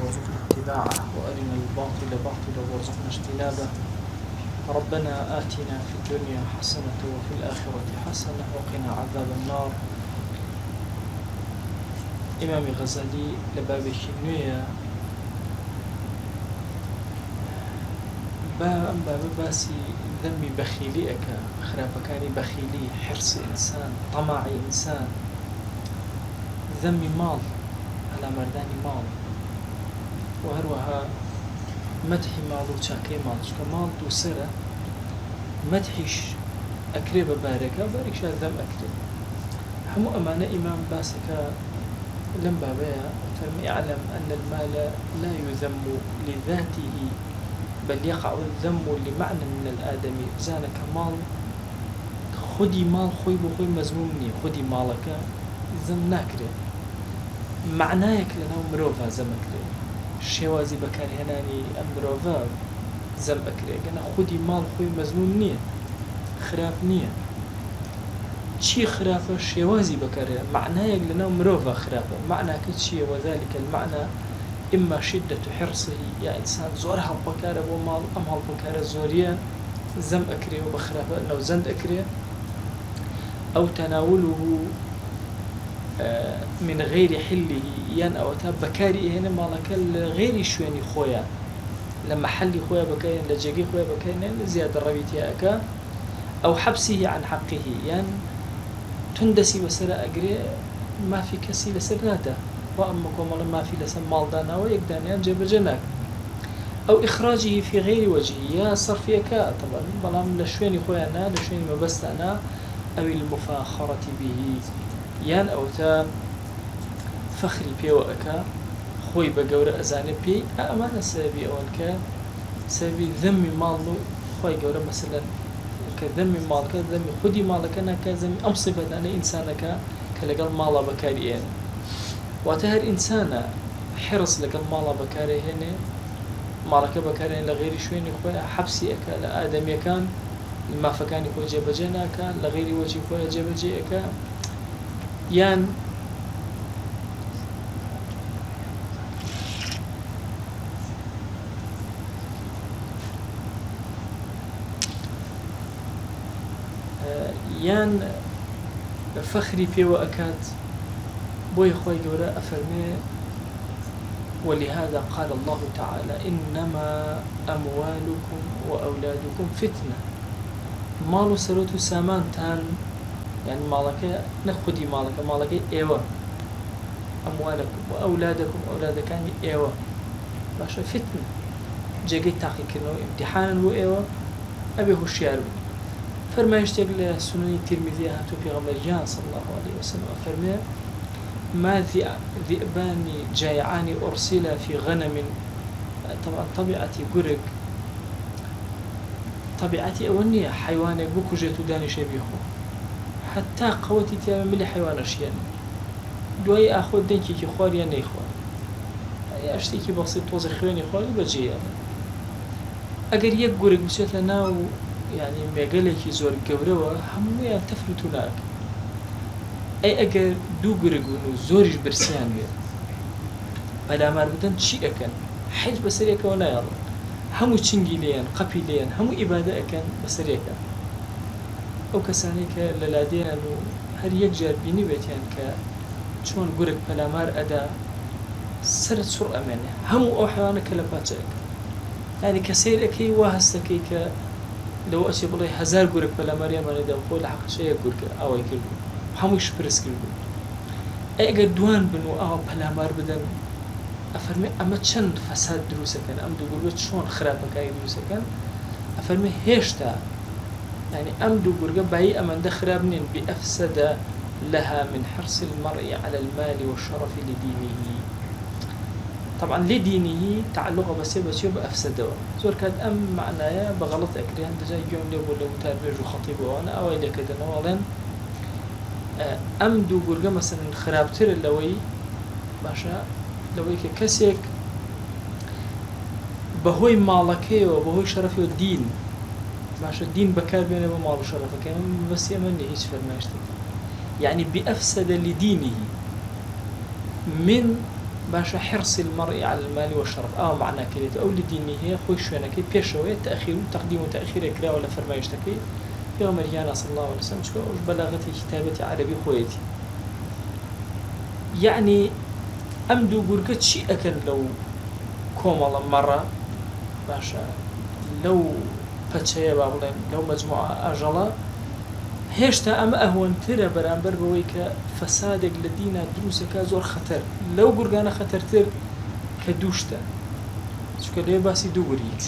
وارزقنا اتباعه وأرنا الباطل باطلا وارزقنا اجتنابه. ربنا آتنا في الدنيا حسنة وفي الآخرة حسنة وقنا عذاب النار. إمام غزالي لبابي نوية باب باسي ذمي بخيلي أكا خرافكاني بخيلي حرص إنسان طمع إنسان ذمي مال على مرداني مال وهروها مدحي مال وشاكي مال شكا مال دو سرة مدحيش أكري بباركة بارك شا ذم أكري همو أمانة إمام باسكا لم بابايا فرمي اعلم أن المال لا يذم لذاته بل يقع الذم لمعنى من الآدم زانك مال خدي مال خوي بخوي مزمومني خدي مالك ذم ناكري معنايك لنا مروفا زمكري شوازي بكار هناني أمروفا زم أكري قنا خدي مال خوي مزمومني خراف نية چی خرافة شوازي بكاره معناه لنا مروفا خرافة معنى كتشي وذلك المعنى إما شدة حرصه يا إنسان زورها بكاره ومال أمها بكاره زوريا زم أكري وبخرافة أنه زند أكري أو تناوله من غير حله ين أو تاب بكاري هنا مالك غير شويني خويا لما حلي خويا بكاين لجيجي خويا بكاين زيادة ربيتي أكا أو حبسه عن حقه يعني تندسي وسلا أجري ما في كسي لسرناته وأمكم ولا ما في لسن مال دانا ويقدان ينجب جناك أو إخراجه في غير وجهه يا صرفيك طبعا بلام لشويني خويانا لشويني مبستانا أو المفاخرة به يان أو تا فخري بيوأكا خوي بقورة أزاني بي أمان سببي أولك سببي ذمي مالو خوي قورة مثلا كذمي مالك ذمي خدي مالك أنا كذمي أمصبة أنا إنسانك كلقل مالا بكاري يعني وتهر إنسانا حرص لقل مالا بكاري هنا مالك بكاري لغير شويني خويا حبسي أكا لآدمي كان ما فكاني خويا جبجنا كان لغير وجه خويا جبجي أكا يان يان فخري في وأكاد بوي خوي جورا أفرمي ولهذا قال الله تعالى إنما أموالكم وأولادكم فتنة مالو سروتو سامان تان يعني مالك نخدي مالك إيوة أموالكم وأولادكم أولادكاني إيوة باشا فتنة جاقي تاقي كنو امتحانا هو إيوة أبي هو الشيار فرما يشتغل لسنن الترمذي هاتو في غمرجان صلى الله عليه وسلم فرما ما ذئبان جائعان أرسل في غنم طبعا طبيعتي قرق طبيعتي أولنية حيوانك بوكو جيتو داني شبيخو حتى قوتي تيام ملي حيوان أشيان دوای أخذ دنكي كي خوار يا نيخوار أشتكي بسيط توزي خواني خواري بجي أجر يك قرق بسيط لنا يعني ميقاليكي زور قوروا همويا تفلتوناك أي أجر دو قرقونو زورج برسيان ويا بلا ماربدن شي أكن حج بسريكا ولا يلا همو چنگي ليان قبي ليان همو إبادة أكن بسريكا أو كسانيك للادين أنو هر يك جار بيني بيتيان كا چون قرق بلا مار أدا سرت سر أمانه همو أو حيوانك لباتك يعني كسير أكي واهستكي كا لو أشي بلي هزار قرق بلا مريم أنا دا بقول حق شيء قرق أو يكلو هموش برس كلو أي أجر دوان بنو أو بلا مار بدن أفرمي أما چند فساد دروسة كان أم دو قرق شون خرابك أي دروسة كان أفرمي هيشتا يعني أم دو قرق باي أمن دخرابنين بأفسد لها من حرص المرء على المال والشرف لدينه طبعا لدينه تعلق بس بأفسده زور كاد أم معناها بغلط أكري عند جاي يوم لو ولا متابع وخطيب وأنا أو إذا كده نوالن أم دو قرقة مثلا خرابتر اللوي باشا لوي كسيك بهوي مالكي وبهوي شرفي والدين باشا الدين بكار بينه ومال شرفه كمان بس يمني هيش فرماشتك يعني بأفسد لدينه من باشا حرص المرء على المال والشرف معناه كليته أو لدينه هي خوي شوينك بيشوية تأخير تقديم وتأخير كلا ولا فرمايشتكي يوم ريانا صلى الله عليه وسلم وش بلاغتي كتابتي عربي خويتي يعني أمدو قرقت شيء أكن لو كومالا مرة باشا لو فتشيا بابلين لو مجموعة أجلا هێشتا ئەمە ئەهۆنترە بەرامبەر بەوەی کە فەسادێک لە دینە دروستەکە زۆر خەتەر لەو گورگانە خەتەرتر کە دووشتە چونکە لێ باسی دوو گوریت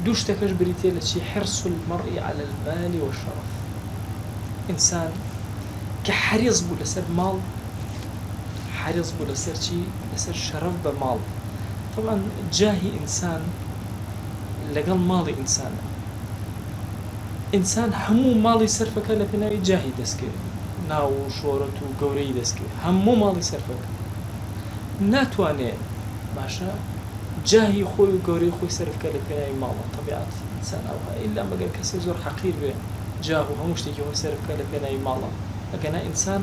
دووشتەکەش بریتێ لە چی حرص المرء على المال والشرف ئینسان کە حەریص بوو لەسەر ماڵ حەریص بوو لەسەر چی لەسەر شەرەف بە ماڵ طبعا جاهی ئینسان لەگەڵ ماڵی ئینسانە ئینسان هەموو ماڵی سەرفەکە لە پێناوی جاهی دەستکرد ناو و شۆرەت و گەورەی دەستکرد هەموو ماڵی سەرفەکە ناتوانێت باشە جاهی خۆی و گەورەی خۆی سەرفکە لە پێناوی ماڵە طبیعەت ئینسان ئەوها ئیلا مەگەر کەسێ زۆر حەقیر بێ جاه و هەموو شتێکی خۆی سەرفکە لە پێناوی ماڵە ئەگەنا ئینسان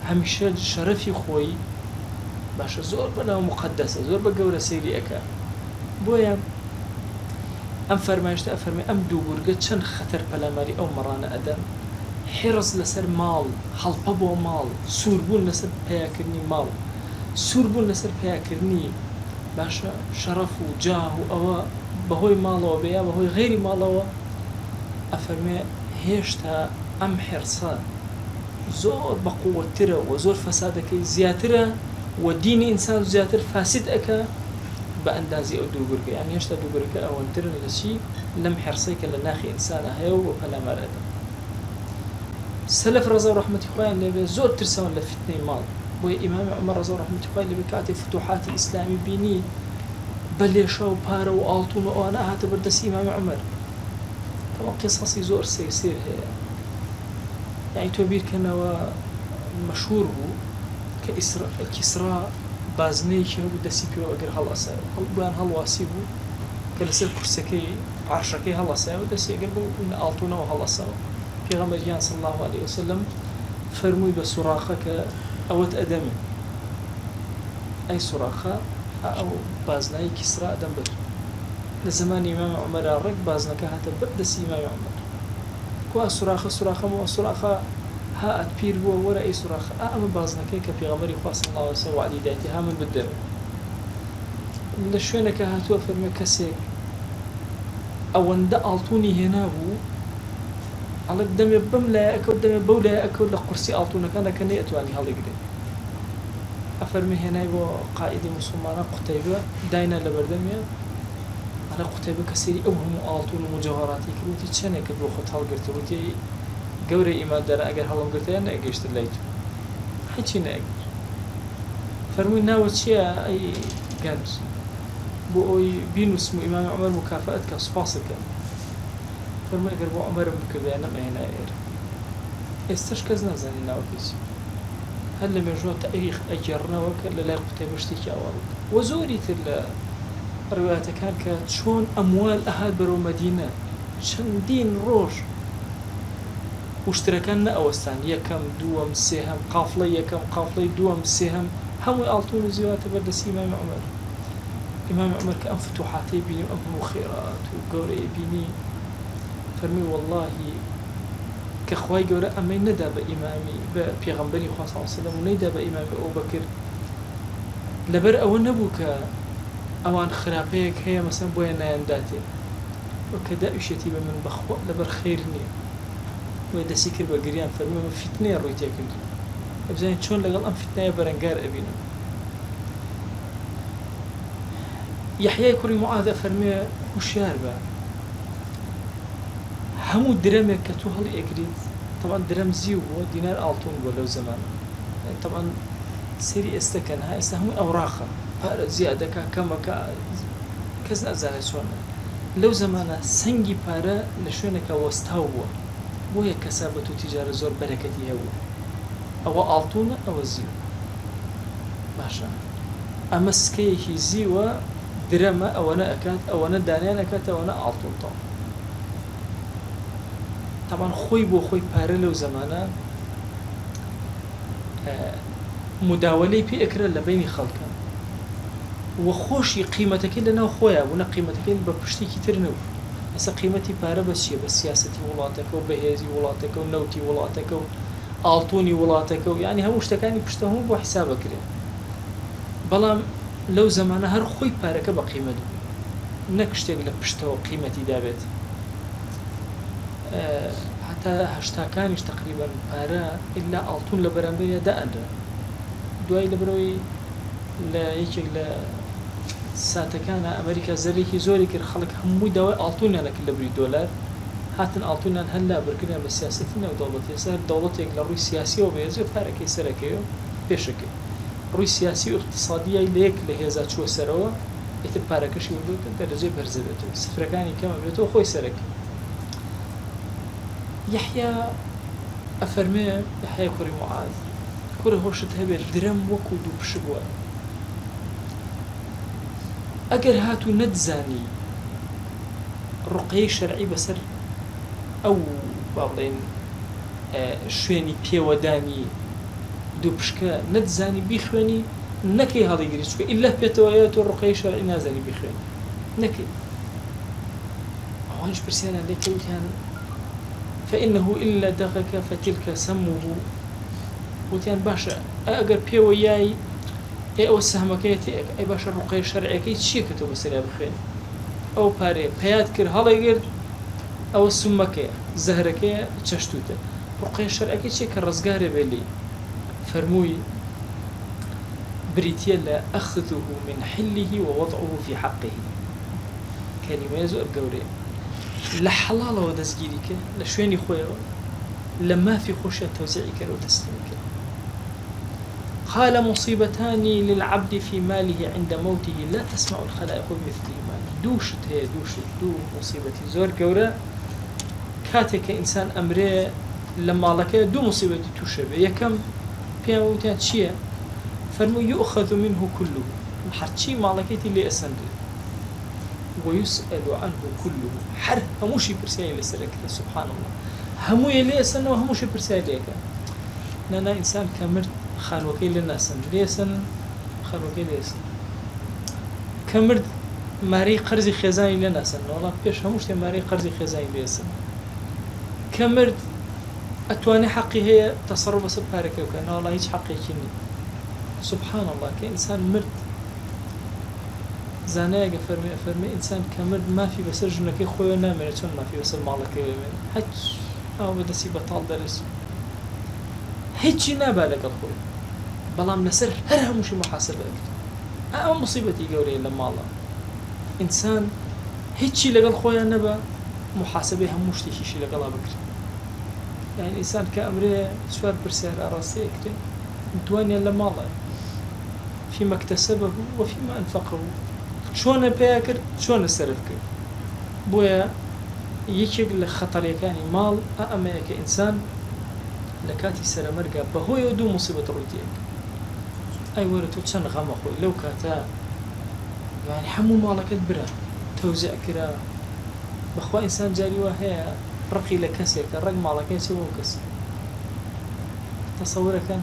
هەمیشە شەرەفی خۆی باشە زۆر بەناو مقدسە زۆر بە گەورە سەیری ئەکا بۆیە ئەم فەرمایشتە ئەفەرمێ ئەم دوو گورگە چەند خەتەر پەلاماری ئەو مەڕانە ئەدەن حرص لەسەر ماڵ هەڵپە بۆ ماڵ سووربوون لەسەر پیاکردنی ماڵ سووربوون لەسەر پیاکردنی باشە شەرەف و جاه و ئەوە بەهۆی ماڵەوە بێ یا بەهۆی غەیری ماڵەوە ئەفەرمێ هێشتا ئەم حرسە زۆر بەقووەترە و زۆر فەسادەکەی زیاترە و دینی ئینسان زیاتر فاسد ئەکە بە ئەندازی ئەو دوو گورگە یان هێشتا دوو گورگە ئەوەنترن لە چی لەم حرسەی کە لە ناخی ئینسانە هەیە و پەلامارەدا سەلەف ڕەزا و ڕەحمەتی خۆیان لێبێ زۆر ترسەون لە فتنەی ماڵ بۆیە ئیمامی عومەر ڕەزا و ڕەحمەتی خۆی لێبێ کاتی فتوحاتی ئیسلامی بینی بە لێشە و پارە و ئاڵتون و ئەوانە هاتە بەردەستی ئیمامی عومەر تەواو قیسەسی زۆر سیر هەیە یعنی تۆ بیرکەنەوە مەشهوور بوو کە کیسرا بازنەیەکی هەبوو دەستی پێوە ئەگەر هەڵەسایەوە هەڵبوویان هەڵواسی بوو کە لەسەر کورسەکەی عەرشەکەی هەڵەسایەوە دەستی ئەگەر بۆ ئاڵتونەوە هەڵەسەوە پێغەمبەریان صلی الله عليه وسلم فەرمووی بە سوراخە کە ئەوەت ئەدەمێ ئەی سوراخە ئەو بازنایی کیسرا ئەدەم بەت لە زمانی ئیمامی عومەرا ڕێک بازنەکە هاتە بەردەستی ئیمامی عومەر کوا سوراخەمەوە سوراخە ها ئەتپیر بووە وەرە ئەی سوراخە ئەمە بازنەکەی کە پێغەمبەری خوا صلی الله عليه وسلم وعدی دایەتی ها من بدەمێ لە شوێنەکە هاتووە فەرمێ کەسێک ئەوەندە ئاڵتونی هێنا بوو ئەڵێ دەمێ بەم لایە ئەکەوت دەمێ بەو لایە ئەکەوت لە قورسی ئاڵتونەکانە کە نەیەتوانی هەڵیگرێت ئەفەرمێ هێنای بۆ قائیدی موسڵمانە قوتەیبە داینا لە بەردەمیە ئەڵێ قوتەیبە کە سەیری ئەو هەموو ئاڵتون و مجەوهەڕاتی کرد وتی چەندێکت بۆ خۆت هەڵگرتە وتی گەورەی ئیماندارە ئەگەر هەڵم گرتەیە نەئەگەیشتت لای تۆ هیچی نەئەگەر فەرمووی ناوە چییە ئەی گەنج بۆ ئەوی بینوسم و ئیمامی عومەر مکافەت کە سوپاسەکە فەرمووی ئەگەر بۆ عومەرم بکردیان نەمەهێنا ئێرە ئێستاش کەس نازانی ناوەکەی چی هەر لە مێژووە تاریخ ئەگەڕنەوە کە لە لای قوتەیبە شتێکی ئەوە وە زۆری تر لە ڕوایەتەکان کە چۆن ئەموال ئەهات بەرەو مەدینە چەندین ڕۆژ وشترەکان نەئەوەستان یەکەم دووەم سێهەم قافڵەی یەکەم قافڵەی دووەم سێهەم هەمووی ئاڵتون و زیواتە بەردەستی ئیمامی عومەر ئیمامی عومەر کە ئەم فتوحاتەی بینی ئەم هەموو خێرات و گەورەی بینی فەرمی وەڵڵاهی کە خوای گەورە ئەمەی نەدا بە ئیمامی بە پێغەمبەری خوا صلی الله علیه وسلم و نەیدا بە ئیمامی ئەبوبەکر لەبەر ئەوە نەبوو کە ئەوان خراپەیەک هەیە مەسەن بۆیە نایەنداتێ وەکە داویشێتی بە من بەخوا لەبەر خێر نییە وی دەستی کرد بە گریان فەرمی من فتنەیە ڕووی تێکرد ئەبزانین چۆن لەگەڵ ئەم فتنەیە بەرەنگار ئەبینم یحیای کوڕی موعاذە فەرمێ هوشیار بە هەموو درەمێک کە تو هەڵی ئەگریت طبعا درەم زیو بووە دینار ئاڵتون بووە لەو زەمانە طبعا سەیری ئێستەکەن ها ئێستا هەمووی ئەوراقە پارە زیادەکە کەمەکە کەس نەزانێت چۆنە لەو زەمانە سەنگی پارە لە شوێنێکە وەستاو بووە بۆیە کەسابەت و تیجارە زۆر بەرەکەتی هەبوو ئەوە ئاڵتونە ئەوە زیو باشە ئەمە سکەیەکی زیوە درەمە ئەوەنە ئەکات ئەوەنە دانیان ئەکات ئەوەنە ئاڵتون تەواو طبعا خۆی بۆ خۆی پارە لەو زەمانە مداولەی پێ ئەکرێت لە بینی خەڵکە وە خۆشی قیمەتەکەی لەناو خۆیان بوو نە قیمەتەکەی بە پشتێکی تر نەبوو. ئەسا قیمەتی پارە بەس چییە؟ بە سیاسەتی وڵاتەکە و بەهێزی وڵاتەکە و نەوتی وڵاتەکە و ئاڵتۆنی وڵاتەکە و یعنی هەموو شتەکانی پشتە هەموو بۆ حیسابەکرێت. بەڵام لەو زەمانە هەر خۆی پارەکە بە قیمەت بوو نەک شتێک لە پشتەوە قیمەتی دابێت. هەتا هەشتاکانیش تقریبا پارە ئیلا ئاڵتون لە بەرامبەریە دائەنرا. دوای لە بەرەوەی لە یەکێک لە ساتەکانە ئەمریکا زەرێکی زۆری کرد خەڵک هەمووی داوای ئاڵتونیان نەکرد لە بری دۆلار هاتن ئاڵتونیان هەلا بڕکردیان بە سیاسەتی نەو دەوڵەتی سەر دەوڵەتێک لە ڕووی سیاسیەوە بەهێزی پارەکەی سەرەکەیەوە پێشەکەی ڕووی سیاسی و اقتصادیای لە یەک لە هێزا چووە سەرەوە ئیتر پارەکەشی وردوتە دەرەجەی بەرزە بێتەوە سفرەکانی کەمە بێتەوە خۆی سەرەکە. یحیا ئەفەرمێ یحیای کوڕی موعاذ کوڕە هۆشت هەبێت درەم وەکو دوو پشک بووە ئەگەر هاتوو نەتزانی ڕوقەیەی شەرعی بەسەر ئەو با بڵێن شوێنی پێوەدانی دوو پشکە نەتزانی بیخوێنی نەکەی هەڵیگری چکە ئیلا پێتەوەیە تۆ ڕوقەیەی شەرعی نازانی بیخوێنی نەکەی. ئەوانش پرسیاران لێ کەوتیان فإنه إلا دغك فتلك سمه وتیان باشە ئەگەر پێوە یای ئەوە سەهمەکەیەتی ئەی باشە ڕوقەی شەرعیەکەی چییە کە تۆ بەسەریا بخوێنی؟ ئەو پارێ پەیات کرد هەڵەیگرت ئەوە سومەکەیە زەهرەکەیە چەشتوتە ڕوقەی شەرعیەکەی چییە کە ڕزگارێ بێ لێی؟ فەرمووی بریتە لە ئەخذه من حله ووضعه في حقه. کەلیمەیە زۆر گەورەیە لە حەڵاڵەوە دەستگیری کرد لە شوێنی خۆیەوە لە مافی خۆشیە تەوزیعی کرد و تەسلیمی کرد. قال مصيبتان للعبد في ماله عند موته لا تسمع الخلائق بمثلهما. دوشت هي دو مصيبتي زور گەورە کاتێک کە ئینسان ئەمرێ لە ماڵەکە دوو مصیبەتی تووشە بێ. یەکەم پێیان وتیان چییە؟ فەرمووی يؤخذ منه كله هەرچی ماڵەکەیتی لێ ئەسەندرێت ويسأل عنه كله هەر هەمووشی پرسیاری لەسەرەکرێت. سبحان الله هەموویە لێ ئەسەنەوە هەمووشی پرسیاری لێکە. نانا ئینسان کە مرد خانوەکەی لێ ناسن لێسن خانوەکەی لێسن کە مرد مارەی قەرزی خێزانی لێ ناسن وەڵام پێش هەموو شتێ مارەی قەرزی خێزانی لێسن. کە مرد ئەتوانێ حەقی هەیە تەسەڕوف بەسەر پارەکە بکەن وەڵا هیچ حەقێکی نییە. سبحان الله کە ئینسان مرد زانایەکە فەرمێ ئینسان کە مرد مافی بەسەر ژنەکەی خۆیەوە نامێنێت چۆن مافی بەسەر ماڵەکەی بێنێت هەچ ئەو بەدەستی بەتاڵ دەرس هیچی نابا لەگەڵ خۆی بەڵام لەسەر هەر هەمووشی محاسبە کرد. ئەو مصیبەتی گەورەیە لە ماڵە ئینسان هیچی لەگەڵ خۆیان نەبا محاسبەی هەموو شتێکیشی لەگەڵا بکرێت. یعنی ئینسان کە ئەمرێ چوار پرسیار ئاڕاستەیە کرێت دوانیان لە ماڵە فيما اكتسبه وفيما أنفقه چۆنە پێیا کرد چۆنە سەرف کرد. بۆیە یەکێک لە خەتەرەکانی ماڵ ئەمەیە کە ئینسان لە کاتی سەرمەرگا بەهۆیەوە دوو مصیبەت ڕوویدێک ئەی وەرە تۆ چەند غەمە خۆی لەو کاتە یعنی هەموو ماڵەکەت برا تەوزیع کرا بەخوا ئینسان جاری وا هەیە ڕقی لە کەسێکە ڕەگ ماڵەکەی چ بۆ کەس تەسەورەکەن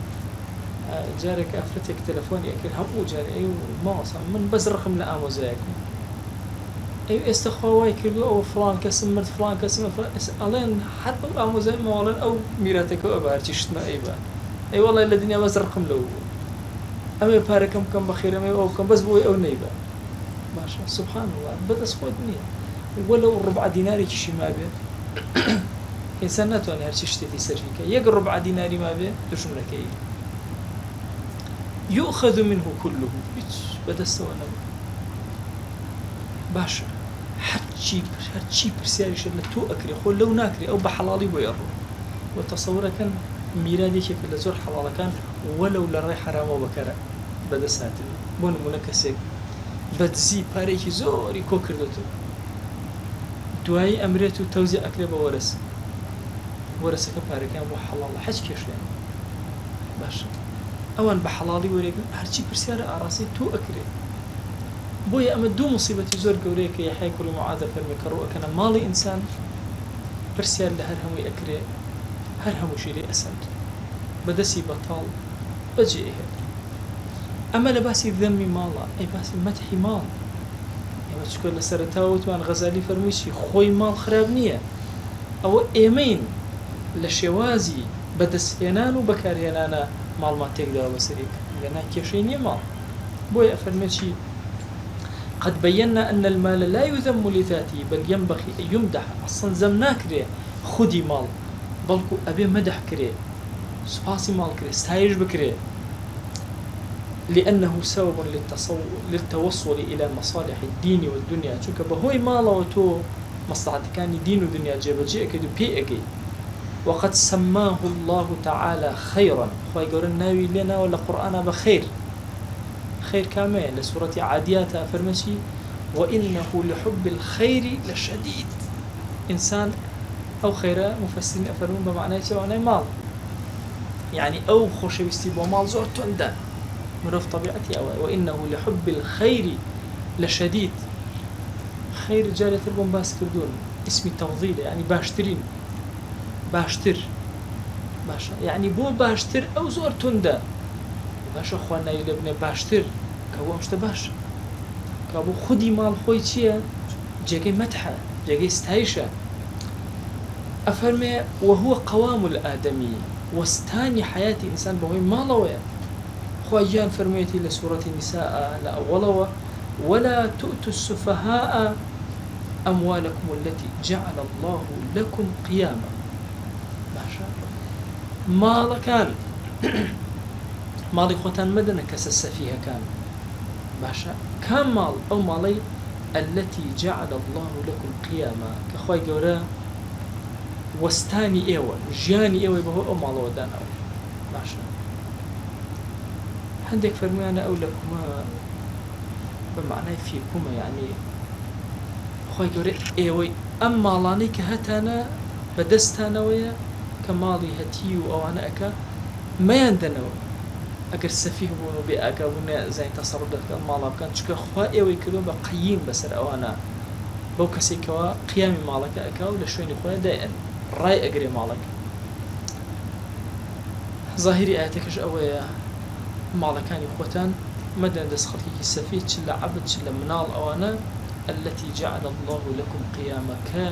جارێک ئافرەتێک تەلەفۆنی ئەکرد هەموو جارێ ئەی ماوەسا من بەس ڕقم لە ئامۆزایەکم ئەی ئێستا خوا وای کردو ئەوە فڵان کەسم مرد فڵان کەسم ئەڵێن هەر بەم ئامۆزای ماوەڵێن ئەو میراتەکە ئەو بارچی شتمە ئەیبا ئەی وەڵای لە دنیا بەس ڕقم لەو بوو ئەوێ پارەکەم بکەم بەخێرەمەوە ئەو بکەم بەس بۆی ئەو نەیبا باشە سوبحان الله بەدەست خۆت نییە وەلەو ڕبع دینارێکیشی ما بێت ئینسان ناتوانێت هەرچی شتێکی سەرکە یەک ڕبع دیناری ما بێت دژمنەکەی يؤخذ منه كله هیچ بەدەستەوە نەبوو. باشە هەرچی پرسیاریشە لە تۆ ئەکرێ خۆ لەو ناکرێ ئەو بە حەڵاڵی بۆ ڕوو وە تەسەورەکەن میرادێکێک لە زۆر حەڵاڵەکان وەلەو لە ڕێی حرامەوە بەکەرە بەدەست هاتن. بۆ نمونە کەسێک بەدزی پارێکی زۆری کۆ کردوتە دوایی ئەمرێت و تەوزیع ئەکرێ بە وەرەسەکە پارەکان بۆ حەڵاڵە حەج کێشێن باشە ئەوان بە حەڵاڵی وەرێگرن هەرچی پرسیارە ئاڕاستی تۆ ئەکرێ. بۆیە ئەمە دوو مصیبەتی زۆر گەورەیە کە یحیای کوڕی موعاذ فەرمێ کە ڕوئەکەنە ماڵی ئینسان پرسیار لە هەر هەمووی ئەکرێ هەر هەمووشی لێ ئەسەند بەدەستی بەتاڵ بەجێ هێت ئەمە لە باسی ذەمی ماڵە ئەی باسی مەدحی ماڵ ئێمە چکە لە سەرەتاوە وتمان غەزالی فەرموویی خۆی ماڵ خراپ نییە ئەوە ئێمەین لە شێوازی بەدەستهێنان و بەکارهێنانە ماڵمان تێکداوە بەسەری لەنا کێشەی نییە ماڵ بۆی ئەفەرمێکی قد بينا أن المال لا يذم لذاته بل ينبغي أن يمدح أصلا زم ناكري خدي مال بلكو أبي مدح كري سباسي مال كري استايج بكري لأنه سبب للتوصل إلى مصالح الدين والدنيا چونك بهوي مالا وتو مصلحة كان دين ودنيا جيبجيك دو بيئكي وقد سماه الله تعالى خيرا خوي قرن ناوي لنا ولا قرآن بخير خير كامل لسورة عاديات فرمشي وإنه لحب الخير لشديد إنسان أو خير مفسرين أفرمون بمعنى سواء مال يعني أو خوش بيستيبوا مال زور تندا مرف طبيعتي أو وإنه لحب الخير لشديد خير جارية البومباس كردون اسمي تفضيل يعني باشترين باشتر باشا يعني بو باشتر أو زور تندا باشا خوانا يلبني باشتر كابو مشتا باش كابو خودي مال خوي چيه جاكي مدحة جاكي استعيشة أفرمي وهو قوام الآدمي واستاني حياة إنسان بوي مالوية خواجان فرميتي لسورة النساء لأولوة ولا تؤتوا السفهاء أموالكم التي جعل الله لكم قياما باشا مال كان ماڵی خۆتان مەدەنە کەسە سەفیهە کان باشە کام ماڵ ئەو ماڵەی التي جعل الله لكم قياما کە خوای گەورە وەستانی ئێوە ژیانی ئێوەی بەهۆی ئەو ماڵەوە داناوە باشە هەندێک فەرمویانە ئەو لەکومە بە معنای فیکومە یعنی خوای گەورە ئێوەی ئەم ماڵانەی کە هەتانە بەدەستانەوەیە کە ماڵی هەتی و ئەوانە ئەکە مەیاندەنەوە ئەگەر سەفیه بوون و بێ ئاگا بوون زای تەسەڕف دەکەن ماڵا بکەن چکە خوا ئێوەی کردو بە قەییم بەسەر ئەوانە بەو کەسێکەوە قیامی ماڵەکە ئەکا و لە شوێنی خۆیان دایەن ڕای ئەگرێ ماڵەکە ظاهری ئاەتەکەش ئەوەیە ماڵەکانی خۆتان مەدەن دەست خەڵکێکی سەفیه چ لە عەبد چ لە مناڵ ئەوانە التي جعل الله لكم قياما کە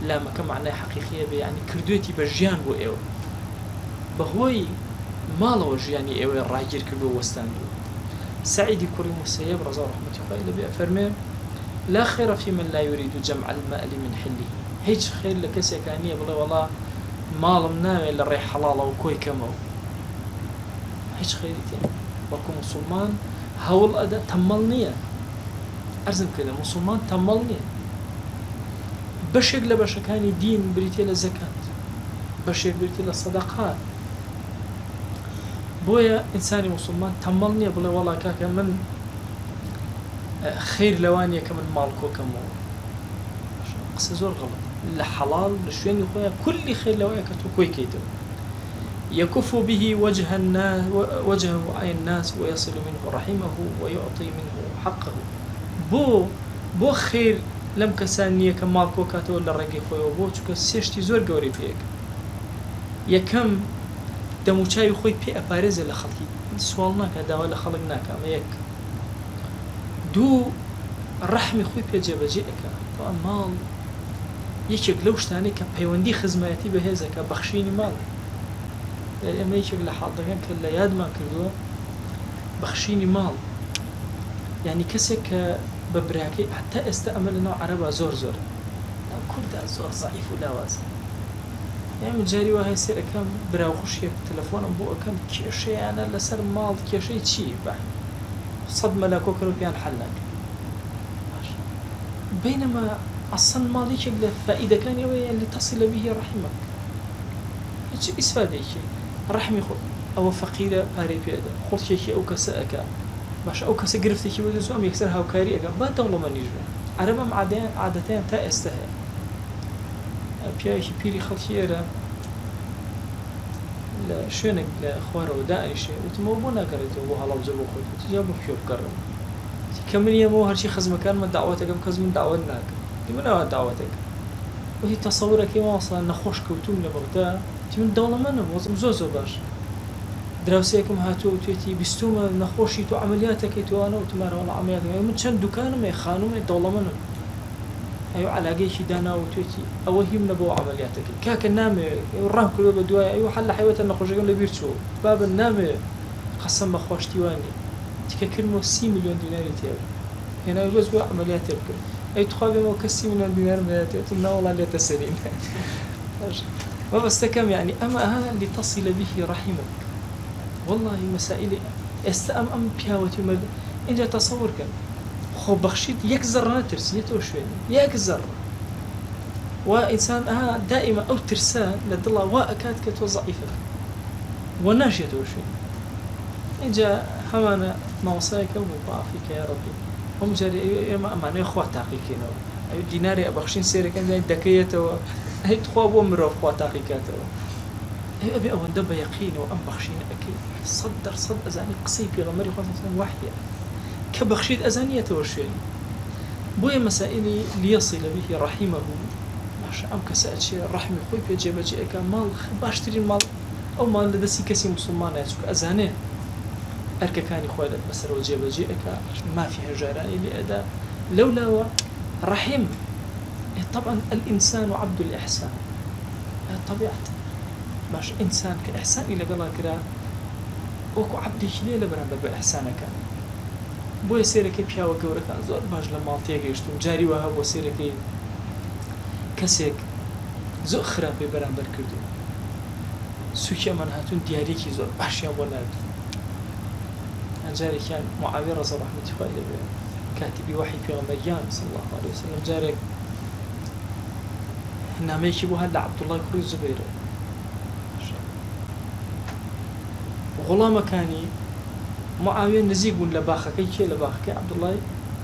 لامەکە معنای حەقیقیە بێ یعنی کردوێتی بە ژیان بۆ ئێوە بەهۆی ماڵەوە ژیانی ئێوەی ڕاگیر کردو و وەستاندووە سعیدی کوڕی موسەیب ڕەزا ڕەحمەتی خوای لەبێ ئەفەرمێ لا خير في من لا يريد جمع المال من حله هیچ خیر لە کەسێکا نییە بڵێ وەڵا ماڵم ناوێت لە ڕێی حەڵاڵە و کۆی کەمەوە هیچ خێری تێ وەکو موسڵمان هەوڵ ئەدا تەمەڵ نییە ئەرزم کردە موسڵمان تەمەڵ نییە بەشێک لە بەشەکانی دین بریتێ لە زەکات بەشێک بریتێ لە سەدەقات بۆیە ئینسانی موسڵمان تەمەڵ نییە بڵێ وەڵا کاکە من خیر لەوانیە کە من ماڵ کۆکەمەوە قسە زۆر غەڵەت لە حەڵاڵ لە شوێنی خۆیان کولی خیر لەوەیە کە تۆ کۆی کەیتەوە يكف به وجهه عن الناس ويصل منه رحمه ويعطي منه حقه بۆ خیر لەم کەسان نییە کە ماڵ کۆکاتەوە لە ڕێگەی خۆیەوە بۆ چونکە سێشتی زۆر گەورەی پێک یەکەم دەموچاوی خۆی پێ ئەپارێزە لە خەڵکی سوال ناکە داوا لە خەڵک ناکەمە یەک دوو ڕەحمی خۆی پێ جێبەجێ ئەکا تۆ ئەم ماڵ یەکێک لەو شتانەی کە پەیوەندی خزمەتی بەهێزەکە بەخشینی ماڵ ئێمە یەکێک لە حاڵەکان کە لە یادمان کردووە بەخشینی ماڵ یعنی کەسێک کە بە براکەی حتا ئێستا ئەمە لەناو عەرەبا زۆر کووردا زۆر زەعیف و لاوازە ئێمە جاری وایە سێر ئەەکەم براو خوشکێک تەلەفۆنم بۆ ئەەکەم کێشەیانە لەسەر ماڵ کێشەی چی بە سەد مەلاکۆ کەرە پێیان حەل ناکرێت بەینەما ئەسڵ ماڵێکێک لە فائیدەکانی ئەوەیە لتصل به رحمك هیچ ئیسفادێکی ڕەحمی خۆ ئەوە فەقیرە پارەی پێدا خۆڵکێکی ئەو کەسە ئەکا باشە ئەو کەسە گرفتێکی بۆ دەزوو ئەم یەکسەر هاوکاری ئەگە با دەوڵەمەندیش بێ عەرەبەم عادەتیان تا ئێستا هەیە پیاوێکی پیری خەڵکی ئێرە لە شوێنێک لە خوارەوە دائیشێ وتمەوە بۆ ناگەڕێتەوە بۆ هەڵەبجە بۆ خۆت جا بۆ پێ بگەڕێەوە کە من یەمەوە هەرچی خزمەکانمە داوەتەکەم کەس من داوەت ناکەم دی منەوە داوەتێک وهی تەسەورەکەی ماسڵان نەخۆش کەوتوم لە بەغدا من دەوڵەمەندم وەزم زۆر باش دراوسێکم هاتووە توێتی بیستومە نەخۆشی تو عملیاتەکەیتوانە و تمارەوەڵ عملیاتەکە من چەند دوکانمێ خانومێ دەوڵەمەنم ئەو علاگەیەکی داناوە توێتی ئەوە هیم نەبەوە عملیاتەکەی کاکە نامێ ڕام کردوە بە دوای ئەو حەل لە حیوەتە نەخۆشەکەم لەبیر چوو بابن نامێ قەسەم بە خۆشتیوانی تکە کردمەوە 30 ملیۆن دیناری تێوە هێناوی بەس بۆ عملیاتێ بکرد ئەی تخوا بێمەوە کە 30 ملیۆن دینارم هەیەتێتم ناوەڵا لێتە سەرین وبستكم يعني أما لتصل به رحمك والله مسائل أم بياوتي مد إنت تصور كان خو بخشيت يكزر نترس يتوشين يكزر وإنسان دائما أو ترسان لدلا وأكاد كتو ضعيفة وناش يتوشين إنجا هوانا موصايك ومضاعفك يا ربي هم جاري ما معنى إخوة تحقيقين أي ديناري أبخشين سيرك أنت دكيته هي تخواب ومروف خواتاقيكاته أبي أول دب يقين وأم بخشين أكيد صد أزاني قصي في غمري خاصة وحية كبخشيد أزانية وشين بويا مسائلي ليصل به رحمه باش أم كسأل شيء رحمي خوي في جيب جيك مال باشتري مال أو مال لدسي كسي مسلمان يسوك أزاني أرككاني خوالد بس لو جيب جيك ما فيها جاراني لأداء لولا رحم طبعا الإنسان عبد الإحسان طبيعته باش إنسان كإحسان إلى قال كرا وكو عبدي شليه لبران بإحسانك بو سيرك بيا وجورك زور باش لما تيجيشتم جاري وها بو سيرك كسيك زو خراب بران بركردو سوكي من هاتون دياريكي زور باش يا ولاد جاري كان معاوية رضي الله عنه كاتبي وحي في غمريان صلى الله عليه وسلم جاري نامێکی بۆ هەر لە عەبدوڵای کوڕی زوبەیرە غوڵامەکانی معاویە نزیک بوون لە باخەکەی کێ لە باخەکەی عەبدوڵای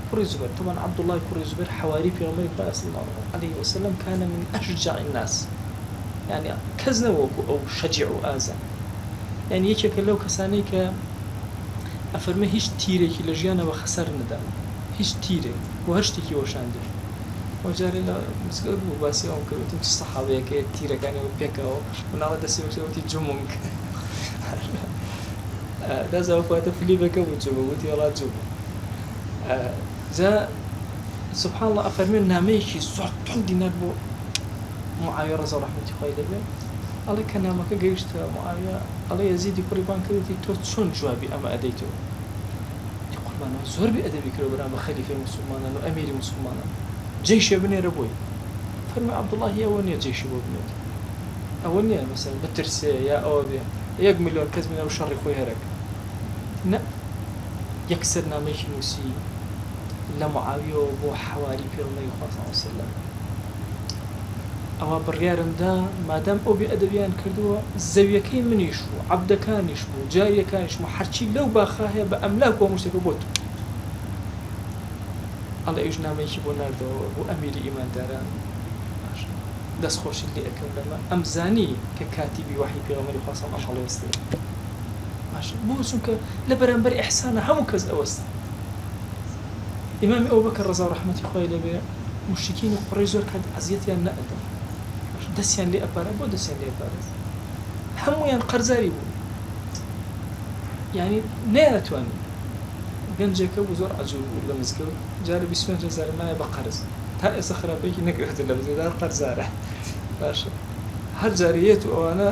کوڕی زوبەیر طبعا عەبدوڵای کوڕی زوبەیر حەواری پێغەمبەری خوا صلی الله عليه وسلم كان من أشجع الناس يعني کەس نەوەکو ئەو شەجیع و ئازا يعني یەکێکە لەو کەسانەی کە ئەفەرمێ هیچ تیرێکی لە ژیانەوە خەسەر نەدا هیچ تیرێک بۆ هەر شتێکی وەشاندێ وجاري لا مسكر بواسي أو كروتين الصحابة كتير كانوا بيكاو ونعرض السبب سوتي جمونك ده زاو فات فيليبك وجمونك يلا جم ذا سبحان الله أفرمي ناميشي صوت عندي نبو معاوية رضي الله عنه خير له الله كان نامك جيشت معاوية الله يزيد قريبان كروتي توتشون جوابي أما أديته يقول ما أنا زور بأدبي كرو برام خليفة مسلمان وأمير مسلمان جيش ابني ربوي فرمي عبد الله هي أولنية جيش ابني أولنية مثلا بترسي يا أودي يق مليون كذا من أبو شر خوي هرك لا يكسرنا ميش نوسي لا معاوية وبو حواري في الله صلى الله عليه وسلم أو بريارم دا ما دام أبي أدبيان كردوا الزاوية كين من يشوا عبد كان يشوا جارية كان يشوا حرشي لو باخاها بأملاك ومشتك بوت الله إجنا ميشي بو ناردو بو أميري إيمان داران دس خوش اللي أكون لما أمزاني ككاتبي وحي في غمري خاصة ما شاء الله يستطيع ماشي بو سنك لبرانبر إحسانا همو كز أوست إمام أبو بكر رضا رحمة الله لبي مشركين قريزور كاد عزيتيان نأدا دسيان لي أبارا بو دسيان لي أبارا همو يان قرزاري بو يعني نيرتواني گەنجێکە بوو زۆر عەجوب بوو لە مزگەوت جارە 25,000 مایە بە قەرز تا ئێستا خراپەیەکی نەکرێتە لە مزگەوتدا قەرزارە باشە هەر جارەیەت و ئەوانە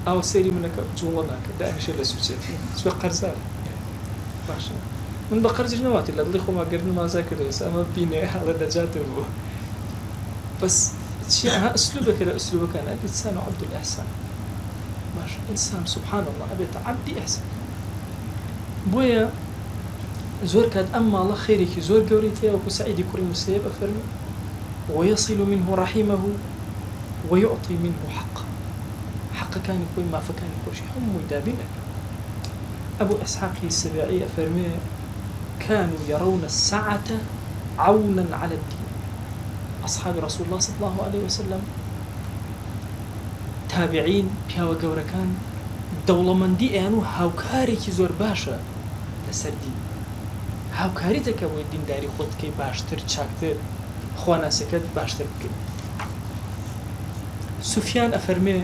ئاوە سەیری منەکە جوڵە ناکە دائیمشە لە سوچێتی چوە قەرزارە باشە من بە قەرزش نەواتێ لە دڵی خۆما گەردن مازا کردو ئێستا ئەمە بینێ هەڵە دەجاتر بوو بەس چی ها ئەسلوبێکە لە ئەسلوبەکان ئینسان عەبد الإحسان باشە ئینسان سبحان الله ئەبێتە عەبدی ئیحسان بۆیە زور كاد أما الله خيرك زور قوريتي وكو سعيد كوري مسيب أفرمي ويصل منه رحمه ويعطي منه حق كان يكون ما فكان يكون شيء هم يدابنك أبو إسحاق السباعي أفرمي كانوا يرون الساعة عونا على الدين أصحاب رسول الله صلى الله عليه وسلم تابعين بها وقوركان دولة من دي أنو هاوكاري زور باشا لسردين هاوکاری دەکە بۆی دینداری خۆت بکەی باشتر چاکتر خواناسەکەت باشتر بکەیت سوفیان ئەفەرمێ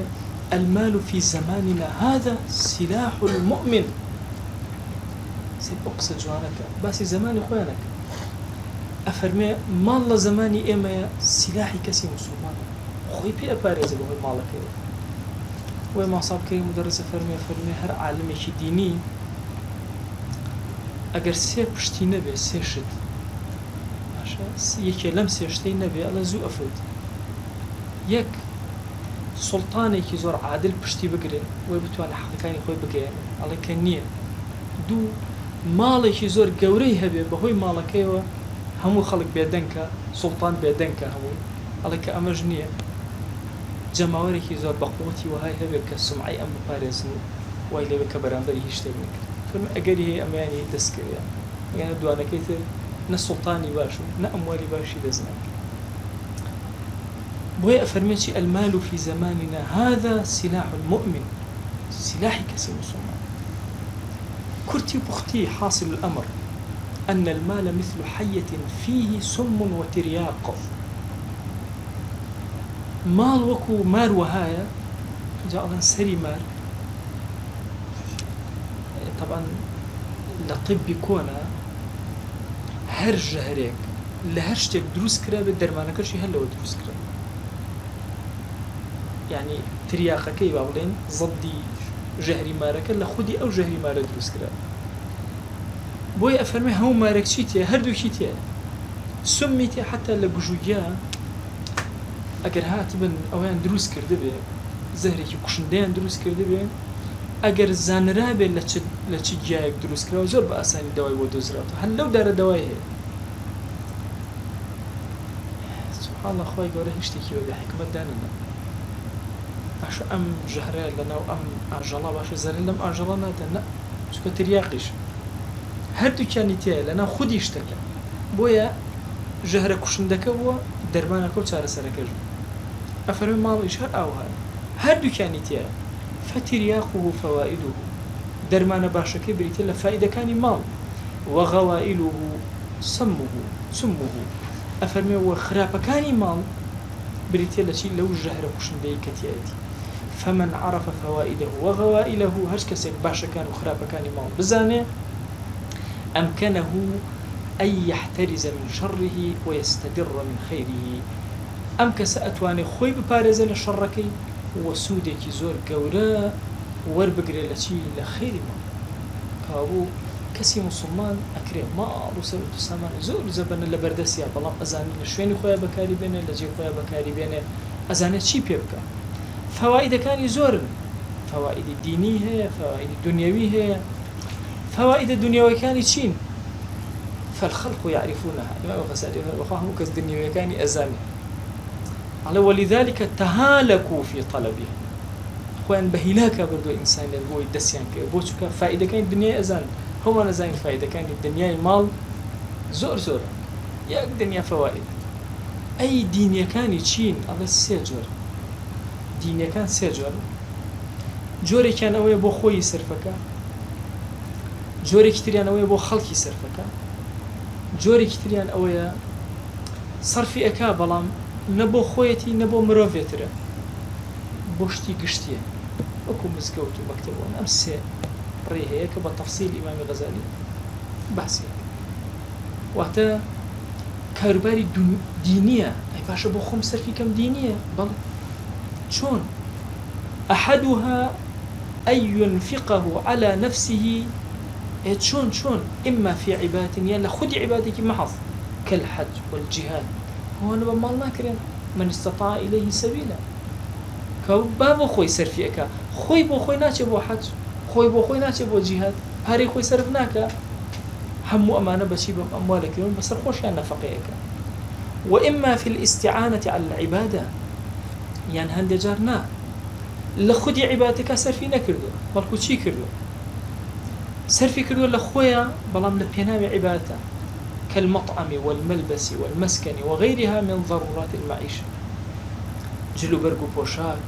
المال في زماننا هذا سلاح المؤمن. سي أقصد جوانك بس زماني خوانك أفرمي مال زماني إما سلاحي كسي مسلمان خوي بي أبارز بهو مالك وما صاب كريم مدرس فرمي هر عالمي شي ديني ئەگەر سێ پشتی نەبێ سێ شت یەکێ لەم سێ شتەی نەبێ ئەڵە زوو ئەفوت یەک سوڵتانێکی زۆر عادل پشتی بگرێ وی بتوانە حەقەکانی خۆی بگەێنێ ئەڵێ کە نییە دوو ماڵێکی زۆر گەورەی هەبێ بەهۆی ماڵەکەیەوە هەموو خەڵک بێدەنکە سوڵتان بێدەنکە هەموو ئەڵێ کە ئەمەش نییە جەماوەرێکی زۆر بەقووەتی وهای هەبێ کە سمعی ئەم بپارێزن وای لێوێ کە بەرامبەری هیچ شتێک نەکرد ئەگەری هەیە ئەمەیانی دەستکردیان یانە دوانەکەی تر نە سوڵتانی باش و نە ئەمواری باشی دەست ناکرد بۆیە ئەفەرمێکی المال في زماننا هذا سلاح المؤمن سلاحی کەسی مسلمان كرتي بختي حاصل الأمر أن المال مثل حية فيه سم وترياق مال وكو مار وهاية جاء الله سري مار طبعا لطب كونا هر جهريك لهر شتێک دروست کرا بێت دەرمانەکەشی هەر لەوە دروست کرا يعني تریاقەکەی با بڵێن زەدی ژەهری مارەکە لە خودی ئەو ژەهری مارە دروست کرا بۆیە ئەفەرمێ هەموو مارێک چی تێ هەردووکی تێ سمی تێ حتا لە گژوگیا ئەگەر هاتی بن ئەویان دروست کرده بێ زەهرێکی کوشندەیان دروست کرده بێ ئەگەر زانرا بێت لە چ گیایەک دروست کراوە زۆر بە ئاسانی دەوای بۆ دۆزراوەوە هەر لەو دارە دەوای هەیە سبحان الله خوای گەورە هیچ شتێکی بە حکمت دانەنا باشە ئەم ژەهرە لەناو ئەم ئاژەڵا باشە زەرێن لەم ئاژەڵا ناتە نە چونکە تریاقیش هەردووکیانی تایە لەناو خودی شتەکە بۆیە ژەهرە کوشندەکە بووە دەرمانەکە و چارەسەرەکەش ئەفەرمێ ماڵیش هەر ئاوهایە هەردووکیانی تایە فترياقه فوائده درمان باشكي بريتي لفائدة كان مال وغوائله سمه أفرمي وخراب كان مال بريتي لشي لو الجهر كشندي كتياتي فمن عرف فوائده وغوائله هش كسيك باشا كان وخراب كان مال بزانه أمكنه أن يحترز من شره ويستدر من خيره أمكس أتواني خوي ببارز لشركي وسودێکی زۆر گەورە وەربگرێ لە چی لە خێری ماڵ کابوو کەسی موسڵمان ئەکرێ ماڵ و سەر و سامان زۆر زەبەنە لە بەردەستیا بەڵام ئەزانێت لە شوێنی خۆیان بەکاری بێنێ لە جێ خۆیان بەکاری بێنێ ئەزانێت چی پێ بکە فەوائیدەکانی زۆرن فەوائیدی دینی هەیە فەوائیدی دنیەوی هەیە فەوائیدە دنیەوەکانی چین فالخلق يعرفونها إمام الغزالي وخاهم كز دنيويكاني أزاني على ولذلك تهالكوا في طلبه خوان بهلاك بردو إنسان للبوي دسيان كبوشك فائدة كان الدنيا أزان هو أنا زين فائدة كان الدنيا مال زور يا الدنيا فوائد أي دنيا كان يشين على السجر دنيا كان سجر جوري كان أوي بو خوي سرفك جوري كتريان أوي بو خلقي سرفك جوري كتريان أوي صرفي أكا بلام نبو خويتي نبو مروفيتره بوشتي قشتيه وكو مزقوت ومكتبون أمس ريه هيك بتفصيل إمام الغزالي بحثي وقتا كارباري دينية أي باشا بو خم صرفي كم دينية بل شون أحدها أن ينفقه على نفسه شون إما في عبادة يلا خذ عبادك محض كالحج والجهاد هو أنا بمال ناكرين من استطاع إليه سبيلا كبابو خوي صرفي أكا خوي بو خوي ناتي بو حج خوي بو خوي ناتي بو جهاد هاري خوي صرفناك هم أمانة بشي بأموالك يوم بس خوش يعني نفقيك وإما في الاستعانة على العبادة يعني هندي جارنا لخدي عبادتك صرفي نكردو بلكو چي كردو صرفي كردو لخويا بلام لبينام عبادته كالمطعم والملبس والمسكن وغيرها من ضرورات المعيشة جلو برقو بوشاك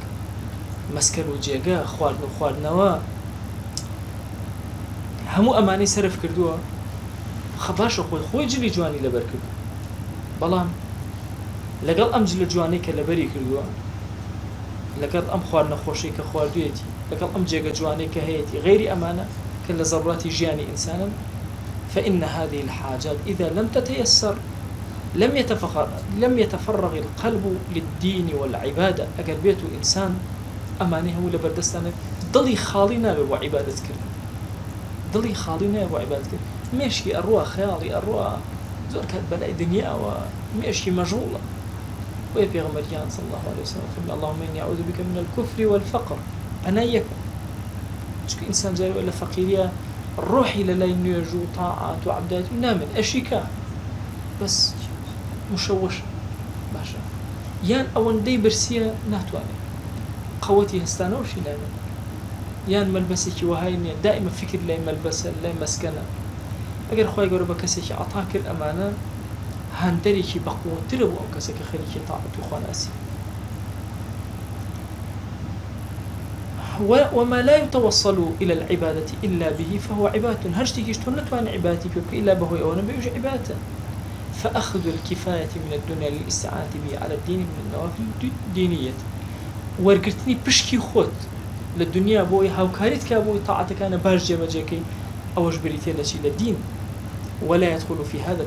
مسكن وجيغا خواردنوا همو أماني صرف كردوها خباشا خوي جلي جواني لبر كردو بلام لقل أم جلي جواني كالبري كردوها لەگەڵ ئەم خواردنە خۆشی کە خواردوێتی لەگەڵ ئەم جێگە جوانەی کە هەیەی غیری ئەمانە کە لە ضروراتی ژیانی ئینسانن فإن هذه الحاجات إذا لم تتيسر لم يتفرغ القلب للدين والعبادة أجر بيته إنسان أمانه ولا بردستانه ضلي خالينا وعبادة كرنا ضلي خالينا وعبادة كرنا ماشي أروى خيالي أروى زور كانت بلاء دنيا وماشي مجهولة ويبي غمريان صلى الله عليه وسلم اللهم إني أعوذ بك من الكفر والفقر أنا يكون شك إنسان جاي ولا فقيرية روحي للاي نيجو طاعات وعبدات نامن أشيكا بس مشوش باشا يان أول دي برسية ناتواني قوتي هستانه وشي نامن يان ملبسك وهاي دائما فكر لا ملبسه لا مسكنه اگر خوای گەورە بە کەسێکی عطا کرد ئەمانە هەندێکی بەقوترە بۆ ئەو کەسێکە خەریکی تاعەت و خواناسی وما لا يتوصل إلى العبادة إلا به فهو عبادة هر شتێکیش تۆ نتوانێت عیبادەتی پێ بکەی إلا بەهۆی ئەوە نەبێ عیبادەتە فأخذ الكفاية من الدنيا للاستعانة به على الدين من النوافل الدينية وەرگرتنی پشکی خۆت لە دنیا بۆی هاوکاریت کا بۆی تاعەتەکانە باش جێبەجێکەی أوش بريتين لشي للدين ولا يدخل في هذا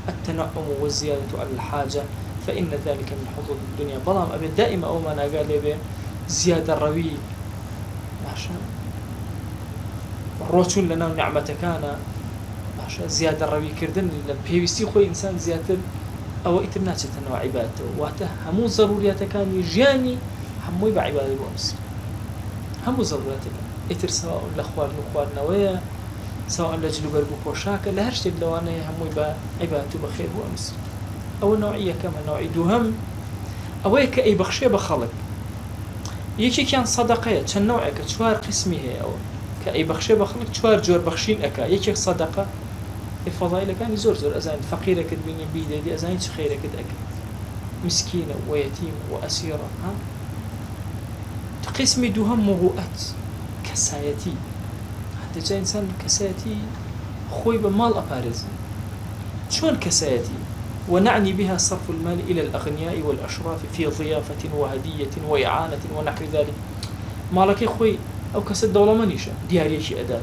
التنعم والزيادة على الحاجة فإن ذلك من حظوظ الدنيا بلام أبي دائما أو ما نقال لي زيادة الروي ماشا روتون لنا نعمة كان ماشا زيادة الروي كردن بيوستي خوي إنسان زيادة أو إترناتي تنوع عبادته وحتى همو ضروريات كان يجاني همو يبع عبادة الوامس همو ضروريات كان ئیتر سواء لە خواردن و خواردنەوەیە سواء لە جلوبەرگ و پۆشاکە لە هەر شتێک لەوانەیە هەمووی بە عیبادەت و بەخێر بۆ ئەنووسێت ئەوە نەوعی یەکەمە نەوعی دووهەم ئەوەیە کە ئەیبەخشێ بە خەڵک یەکێکیان سەدەقەیە چەند نەوعێکە چوار قسمی هەیە ئەوە کە ئەیبەخشێ بە خەڵک چوار جۆر بەخشین ئەکا یەکێک سەدەقە فەضایلەکانی زۆر ئەزانیت فەقیرەکەت بینی بیدەیدی ئەزانی چ خەیرەکەت ئەکەی مسکینە و یەتیم و ئەسیرە قسمی دووهەم مروءەت كسايتي حتى جاء إنسان كسايتي خوي بمال أبارز شون كسايتي ونعني بها صرف المال إلى الأغنياء والأشراف في ضيافة وهدية وإعانة ونحو ذلك مالك خوي أو كسد دولة منيشة دياريشي أداة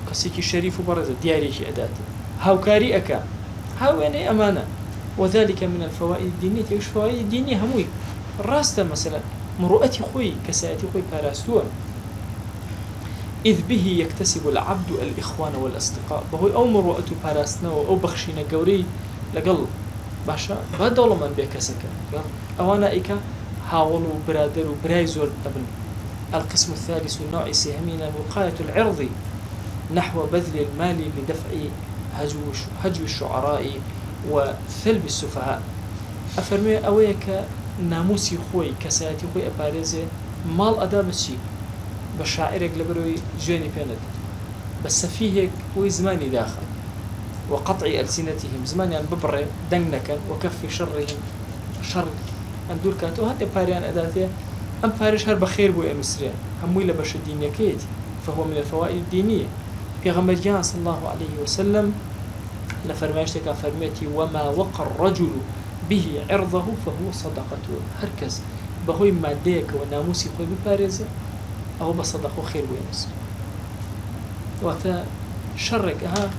كسيكي شريف وبرزة دياريشي أداة هاو كاري أكا هاو يعني أمانة وذلك من الفوائد الدينية وش فوائد الدينية هموي راستا مثلا مروءتي خوي كسايتي خوي باراستوان إذ به يكتسب العبد الإخوان والأصدقاء بهو أو مروءة باراستنا أو بخشينا قوري لقل باشا بدول من بيكسكا أوانا إيكا هاولو برادر وبراي زور ابن القسم الثالث النوع سهمينا وقاية العرض نحو بذل المال لدفع هجو الشعراء وثلب السفهاء أفرمي أويك ناموسي خوي كساتي خوي أبارزي مال أدا بشي بشاعرك لبروي جاني بيند بس فيه هو زماني داخل وقطع ألسنتهم زمان يعني ببر دنكا وكف شرهم شر أندور كاتو هذا باريان أداتي أم باريش هر بخير بو أمسريان هموي لبش الدينية كيتي فهو من الفوائد الدينية في غمريان صلى الله عليه وسلم لفرماشتك فرميتي وما وقى الرجل به عرضه فهو صدقته هركز بهوي ماديك وناموسي خوي بباريزه أو بصدق خير وينس وقتا شرك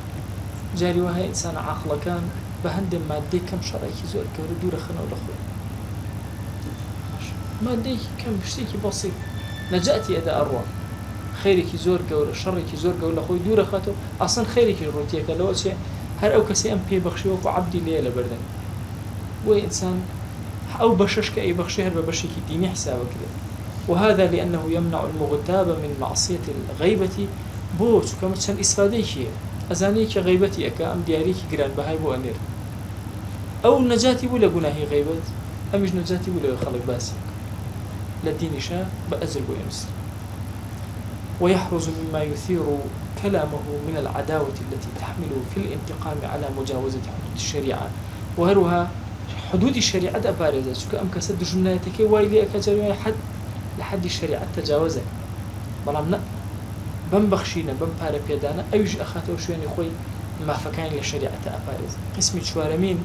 جاري وهي إنسان عاقل كان بهند مادي كم شرعي زور كوري دور خنا ولا خوي مادي كم بشتيكي بسيط نجاتي أدا أروى خيرك زور كور شرك زور كور لخوي دور خاتو أصلا خيرك روتيك لو شيء هر أو كسي أم بي بخشيوك وعبدي ليلة بردن وإنسان أو بشش كأي بخشي هر ببشيك ديني حسابك كده وهذا لأنه يمنع المغتاب من معصية الغيبة بوش كما تشان إسفاديك أزانيك غيبتي أكا أم دياريك قران بهاي بو أنير أو نجاتي ولا قناهي غيبت أمش نجاتي ولا خلق باسك لدين شاء بأزل ويمس ويحرز مما يثير كلامه من العداوة التي تحمل في الانتقام على مجاوزة حدود الشريعة وهروها حدود الشريعة أبارزة شكا أم كسد جناتك وايلي أكا حد لحد الشريعة تجاوزه بلام لا بمبخشينا بمبارا بيدانا أيج أخاته وشوين خوي ما فكان للشريعة أبارز قسم شوارمين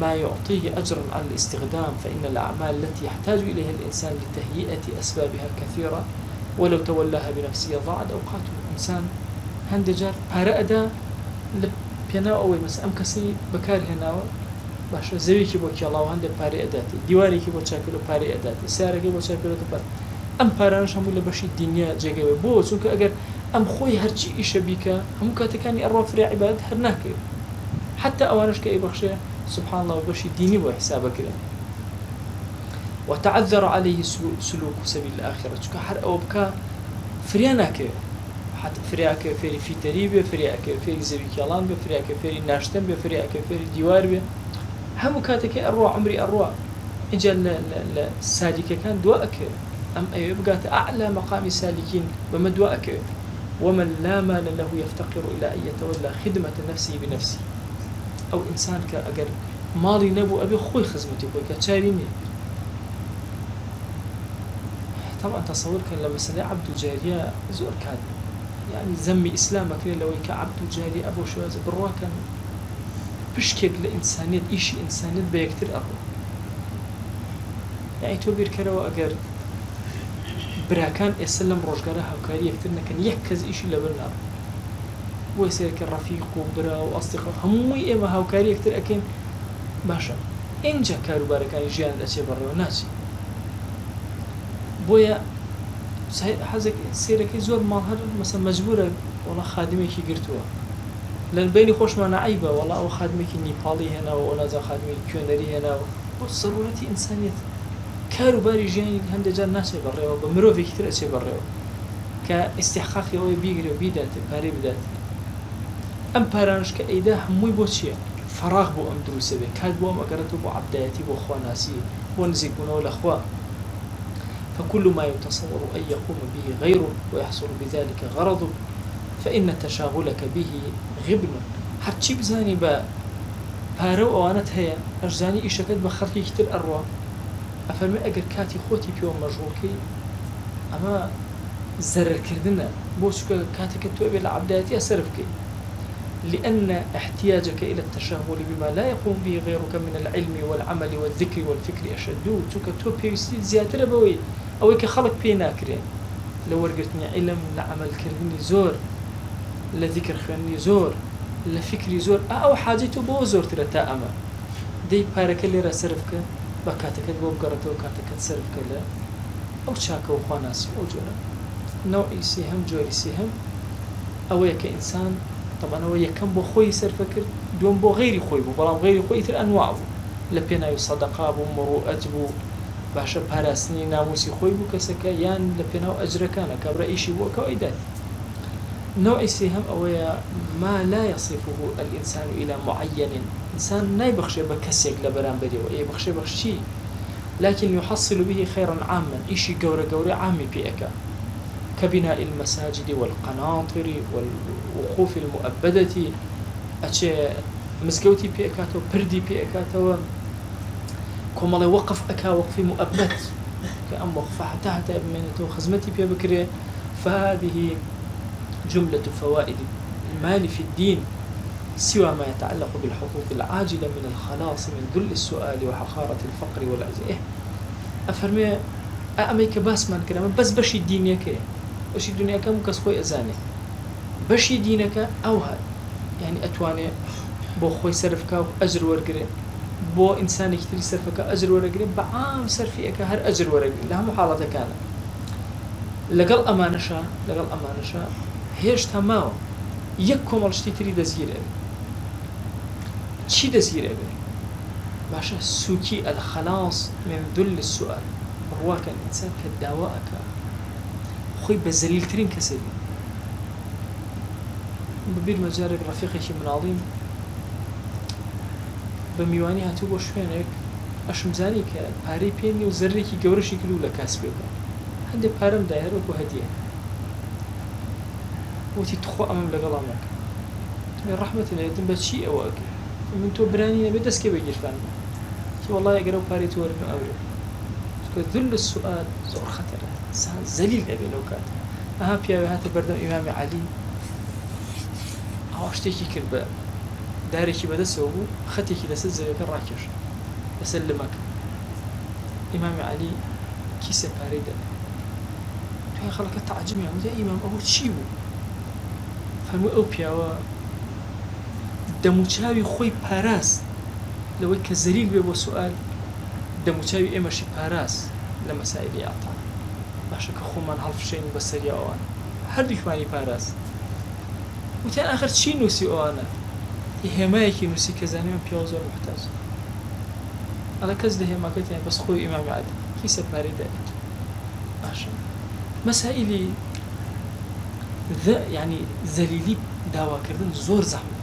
ما يعطيه أجرا على الاستخدام، فإن الأعمال التي يحتاج إليها الإنسان لتهيئة أسبابها كثيرة ولو تولاها بنفسه ضاعت أوقاته. إنسان هندجار پارەئەدا لە پێناو ئەوەی مەس ئەم کەسی بەکارهێناوە باشە زەویێکی بۆ کێڵاو هەندێک پارەی ئەداتی، دیوارێکی بۆ چاکر و پارەی ئەداتی، سیارەکەی بۆ چاکرێتە پار. ئەم پارانش هەموو لە بەشی دینیا جێگەوێ بۆ چونکە ئەگەر ئەم خۆی هەرچی ئیشە بیکە هەموو کاتەکانی ئەڕوا فرێ عیبادەت هەر ناکەوێت، حتى ئەوانش کە ئەیبەخشێ سبحان الله بەشی دینی بۆ حسابەکرێن. وتعذر عليه سلوك سبيل الآخرة، چونکە هەر ئەوە بکە فریا ناکەوێت، حتى فرياكه فيري في تريبه، فرياكه فيري زوي كلام به، فرياكه فيري ناشتن به، فرياكه فيري ديوار به، هم كاتك أروع عمري أروع. إجا السالك كان دواءك أم يبقى أعلى مقام السالكين وما دواءك. ومن لا مال له يفتقر إلى أن يتولى خدمة نفسه بنفسه، أو إنسان كأجر مالي نبو أبي خوي خدمتي خوي كتشاريني. طبعا تصور كان لما سلا عبد الجارية زور كان يعني زمي إسلامك لو كعبد الجاري أبو شواز برواكا بشكل لإنسانية إيشي إنسانية بيكتر أبو يعني توبير كروا أجر براكان إسلام رجعها وكاري يكترنا كان يكز إيشي لبرنا ويصير كرفيق وبرا وأصدقاء هموي إما هاوكاري يكتر أكين باشا إنجا كارو باركان يجيان أشي برا وناسي بويا حزك سيرك زور ما هر مثلا مجبورة والله خادمك يقرتوها لأن بيني خوش ما نعيبة والله أو خادمك النيبالي هنا ولا ذا خادمك الكيونري هنا والضرورة إنسانية كارو باري جاني هند جان ناس برا وبمرو في كتير أشي برا كاستحقاق يوي بيجري وبيدات باري بدات أم بارانش كأيده هموي بوشيا فراغ بو أم دروسه به كاد بو أم أقرته بو عبداتي بو خواناسي بو نزيكونه والأخوة. فكل ما يتصور أن يقوم به غيره ويحصل بذلك غرضه فإن تشاغلك به غبن. هرچی بزانی با پارە و ئەوانەت هەیە ئەشزانی ئیشەکەت بە خەڵکی تر ئەڕوا ئەفەرمێ ئەگەر کاتی خۆتی پێوە مەشغوڵکەی ئەمە زەرەرکردنە بۆ چونکە کاتێکە تۆ بێ لە عەبدایەتیە سەرف بکەی لأن احتياجك إلى التشاغل بما لا يقوم به غيرك من العلم والعمل والذكر والفكر أشد. چونکە تۆ پێویستیت زیاترە بەوەی ئەوەی کە خەڵک پێ ناکرێن لە وەرگرتنی علم لە عەمەلکردنی زۆر لە ذیکر خوێندنی زۆر لە فکری زۆر ئەو حاجەی تۆ بۆ زۆرترە تا ئەمە دەی پارەکە لێرە سەرفکە بە کاتەکەت بۆ بگەڕێتەوە کاتەکەت سەرفکە لە ئەو چاکە و خواناسی ئەو جۆرە. نەوعی سێهەم جۆری سێهەم ئەوەیە کە ئینسان طبعا ئەوە یەکەم بۆ خۆی سەرفە کرد، دووەم بۆ غەیری خۆی بوو، بەڵام غەیری خۆی تر ئەنواع بوو لە پێناوی سەدەقا بوو، مروءەت بوو، باشە پاراستنی ناموسی خۆی بوو کەسەکە یان لە پێناو ئەجرەکانە کابرا ئیشی بووە کە ئەوی دات. نوعی سێهەم ئەوەیە ما لا يصفه الإنسان إلى معين، إنسان نایبەخشێ بە کەسێک لە بەرامبەریەوە ئەیبەخشێ بەخشی لكن يحصل به خيرا عاما، إشي قورة قورة عامي بيئك كبناء المساجد والقناطر والوقوف المؤبدة أشي مزقوتي بيئكاتو بردي بيئكاتو كمالي وقف أكا وقف مؤبد كأم وقف حتى بمينتو خزمتي بيبكري. فهذه جملة فوائد المال في الدين سوى ما يتعلق بالحقوق العاجلة من الخلاص من ذل السؤال وحقارة الفقر والعزة. أفرمي أميك باس من كلام بس بشي دينك بشي دنياك مكس خوي أزاني بشي دينك أو هاد يعني أتواني بو خوي سرفك أجر ورقري بو إنسان كتير سرفك أجر ورقري بعام سرفيك هر أجر ورقري لها محالة كان لقل أمانشا هيش تماو يكم الاشتي تريد دزير أبي چي دزير أبي باشا سوكي الخلاص من ذل السؤال رواك الإنسان كالدواءك خوي بزليل ترين كسبي ببير مجارب رفيقي من عظيم بميواني هاتو بوشوينك أشمزاني كباري بيني وزريكي قورشي كلو لكاسبيك عندي بارم داير وكو هديه وتي تخو أمام لقلامك من رحمة الله يتم بشيء أواك من تو براني بدس كي بيجي فانا والله يقرأ باري تور إنه أوري ذل السؤال زور خطر إنسان ذليل أبي لو كات أها بيا هات بردم إمام علي أو أشتكي كربا دارێکی بەدەستەوە بوو خەتێکی لەسەر زەویەکە ڕاکێش لەسەر لمەکە ئیمامی عەلی کیسە پارەی دەدا توی خەڵکە تەعجبیان وتیان ئیمام ئەوە چی بوو فەرمووی ئەو پیاوە دەموچاوی خۆی پاراست لەوەی کە زەلیل بێ بۆ سوئال دەموچاوی ئێمەشی پاراست لە مەسائیلی عەتا باشە کە خۆمان هەڵفشێن بەسەری ئەوان هەردووکمانی پاراست وتیان ئاخر چی نووسی ئەوانە هێمایەکی نووسی کە زانیان پیاوە زۆر محتاج ئەڵە کەس لە هێماکەتیان بەس خۆی ئیمامی عەلی کیسە پارەی دەدێت باشە مەسائیلی يعني زەلیلی داواکردن زۆر زەحمەت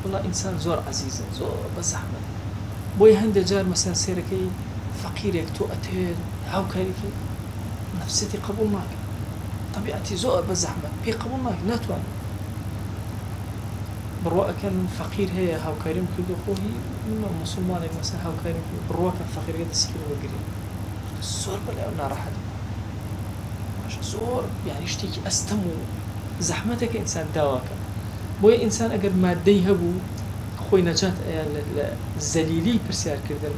وڵا ئینسان زۆر عەزیزە زۆر بە زەحمەت بۆی هەندێک جار مەسەڵەن سێرەکەی فەقیرێک تۆ ئەتەوێت هاوکاریکی نەفسەتی قبول ناکە طبیعەتی زۆر بە زەحمەت پێی قبول ناکە ناتوانێت بڕواکەن فەقیر هەیە هاوکاریم کردو خۆی مسلمانێک مەسەڵەن هاوکاریم کرد بڕواکەن فەقیرەکە دەستی وەرگری زۆر بەلایەوە ناڕەحەت زۆر یعنی شتێکی ئەستەم و زەحمەتێکە ئینسان داواکە بۆیە ئینسان ئەگەر مادەی هەبوو خۆی نەجات ئەیە لە زەلیلی پرسیارکردن